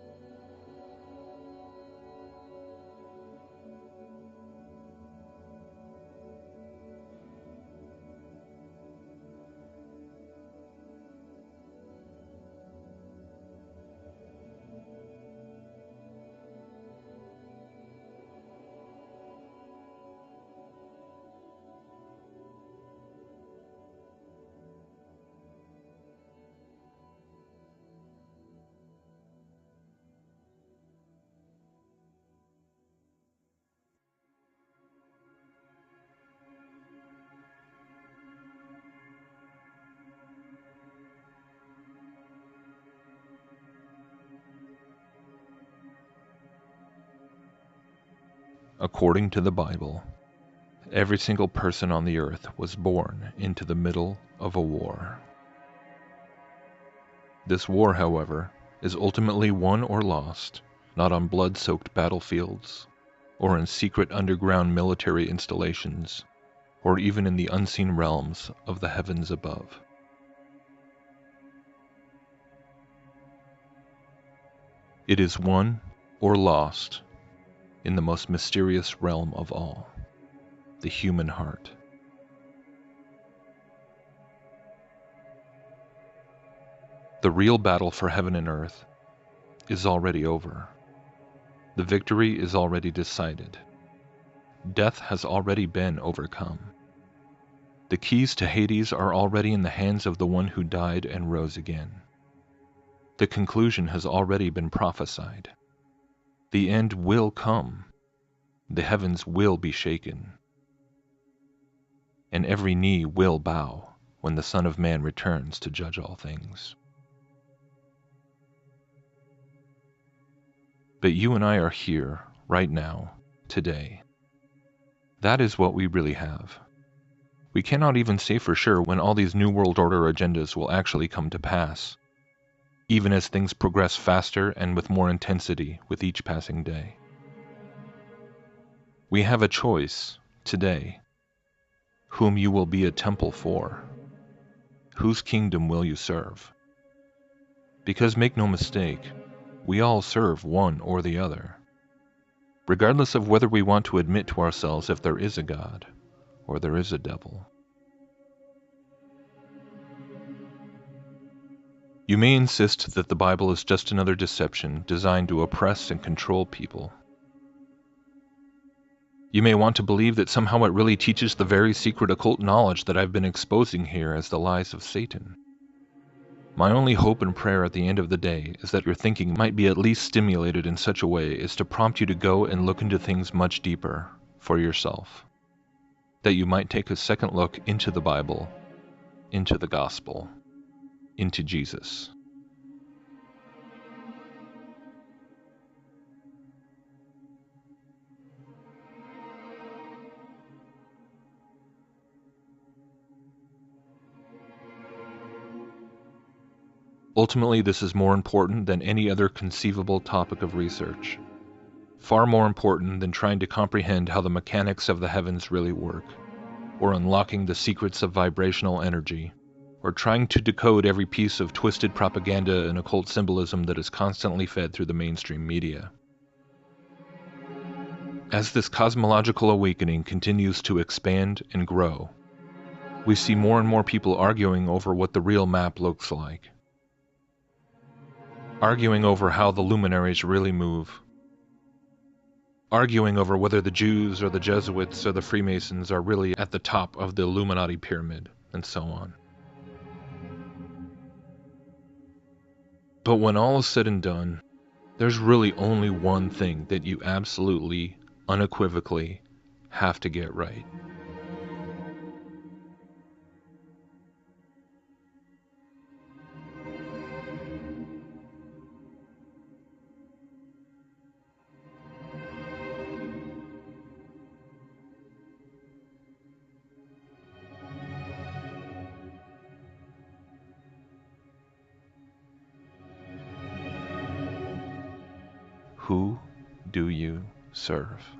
According to the Bible, every single person on the earth was born into the middle of a war. This war, however, is ultimately won or lost, not on blood-soaked battlefields, or in secret underground military installations, or even in the unseen realms of the heavens above. It is won or lost in the most mysterious realm of all, the human heart. The real battle for heaven and earth is already over. The victory is already decided. Death has already been overcome. The keys to Hades are already in the hands of the one who died and rose again. The conclusion has already been prophesied. The end will come. The heavens will be shaken. And every knee will bow when the Son of Man returns to judge all things. But you and I are here, right now, today. That is what we really have. We cannot even say for sure when all these New World Order agendas will actually come to pass, even as things progress faster and with more intensity with each passing day. We have a choice, today, whom you will be a temple for. Whose kingdom will you serve? Because make no mistake, we all serve one or the other, regardless of whether we want to admit to ourselves if there is a God or there is a devil. You may insist that the Bible is just another deception designed to oppress and control people. You may want to believe that somehow it really teaches the very secret occult knowledge that I've been exposing here as the lies of Satan. My only hope and prayer at the end of the day is that your thinking might be at least stimulated in such a way as to prompt you to go and look into things much deeper for yourself. That you might take a second look into the Bible, into the gospel, into Jesus. Ultimately, this is more important than any other conceivable topic of research. Far more important than trying to comprehend how the mechanics of the heavens really work, or unlocking the secrets of vibrational energy, or trying to decode every piece of twisted propaganda and occult symbolism that is constantly fed through the mainstream media. As this cosmological awakening continues to expand and grow, we see more and more people arguing over what the real map looks like. Arguing over how the luminaries really move. Arguing over whether the Jews or the Jesuits or the Freemasons are really at the top of the Illuminati pyramid, and so on. But when all is said and done, there's really only one thing that you absolutely, unequivocally have to get right. Who do you serve?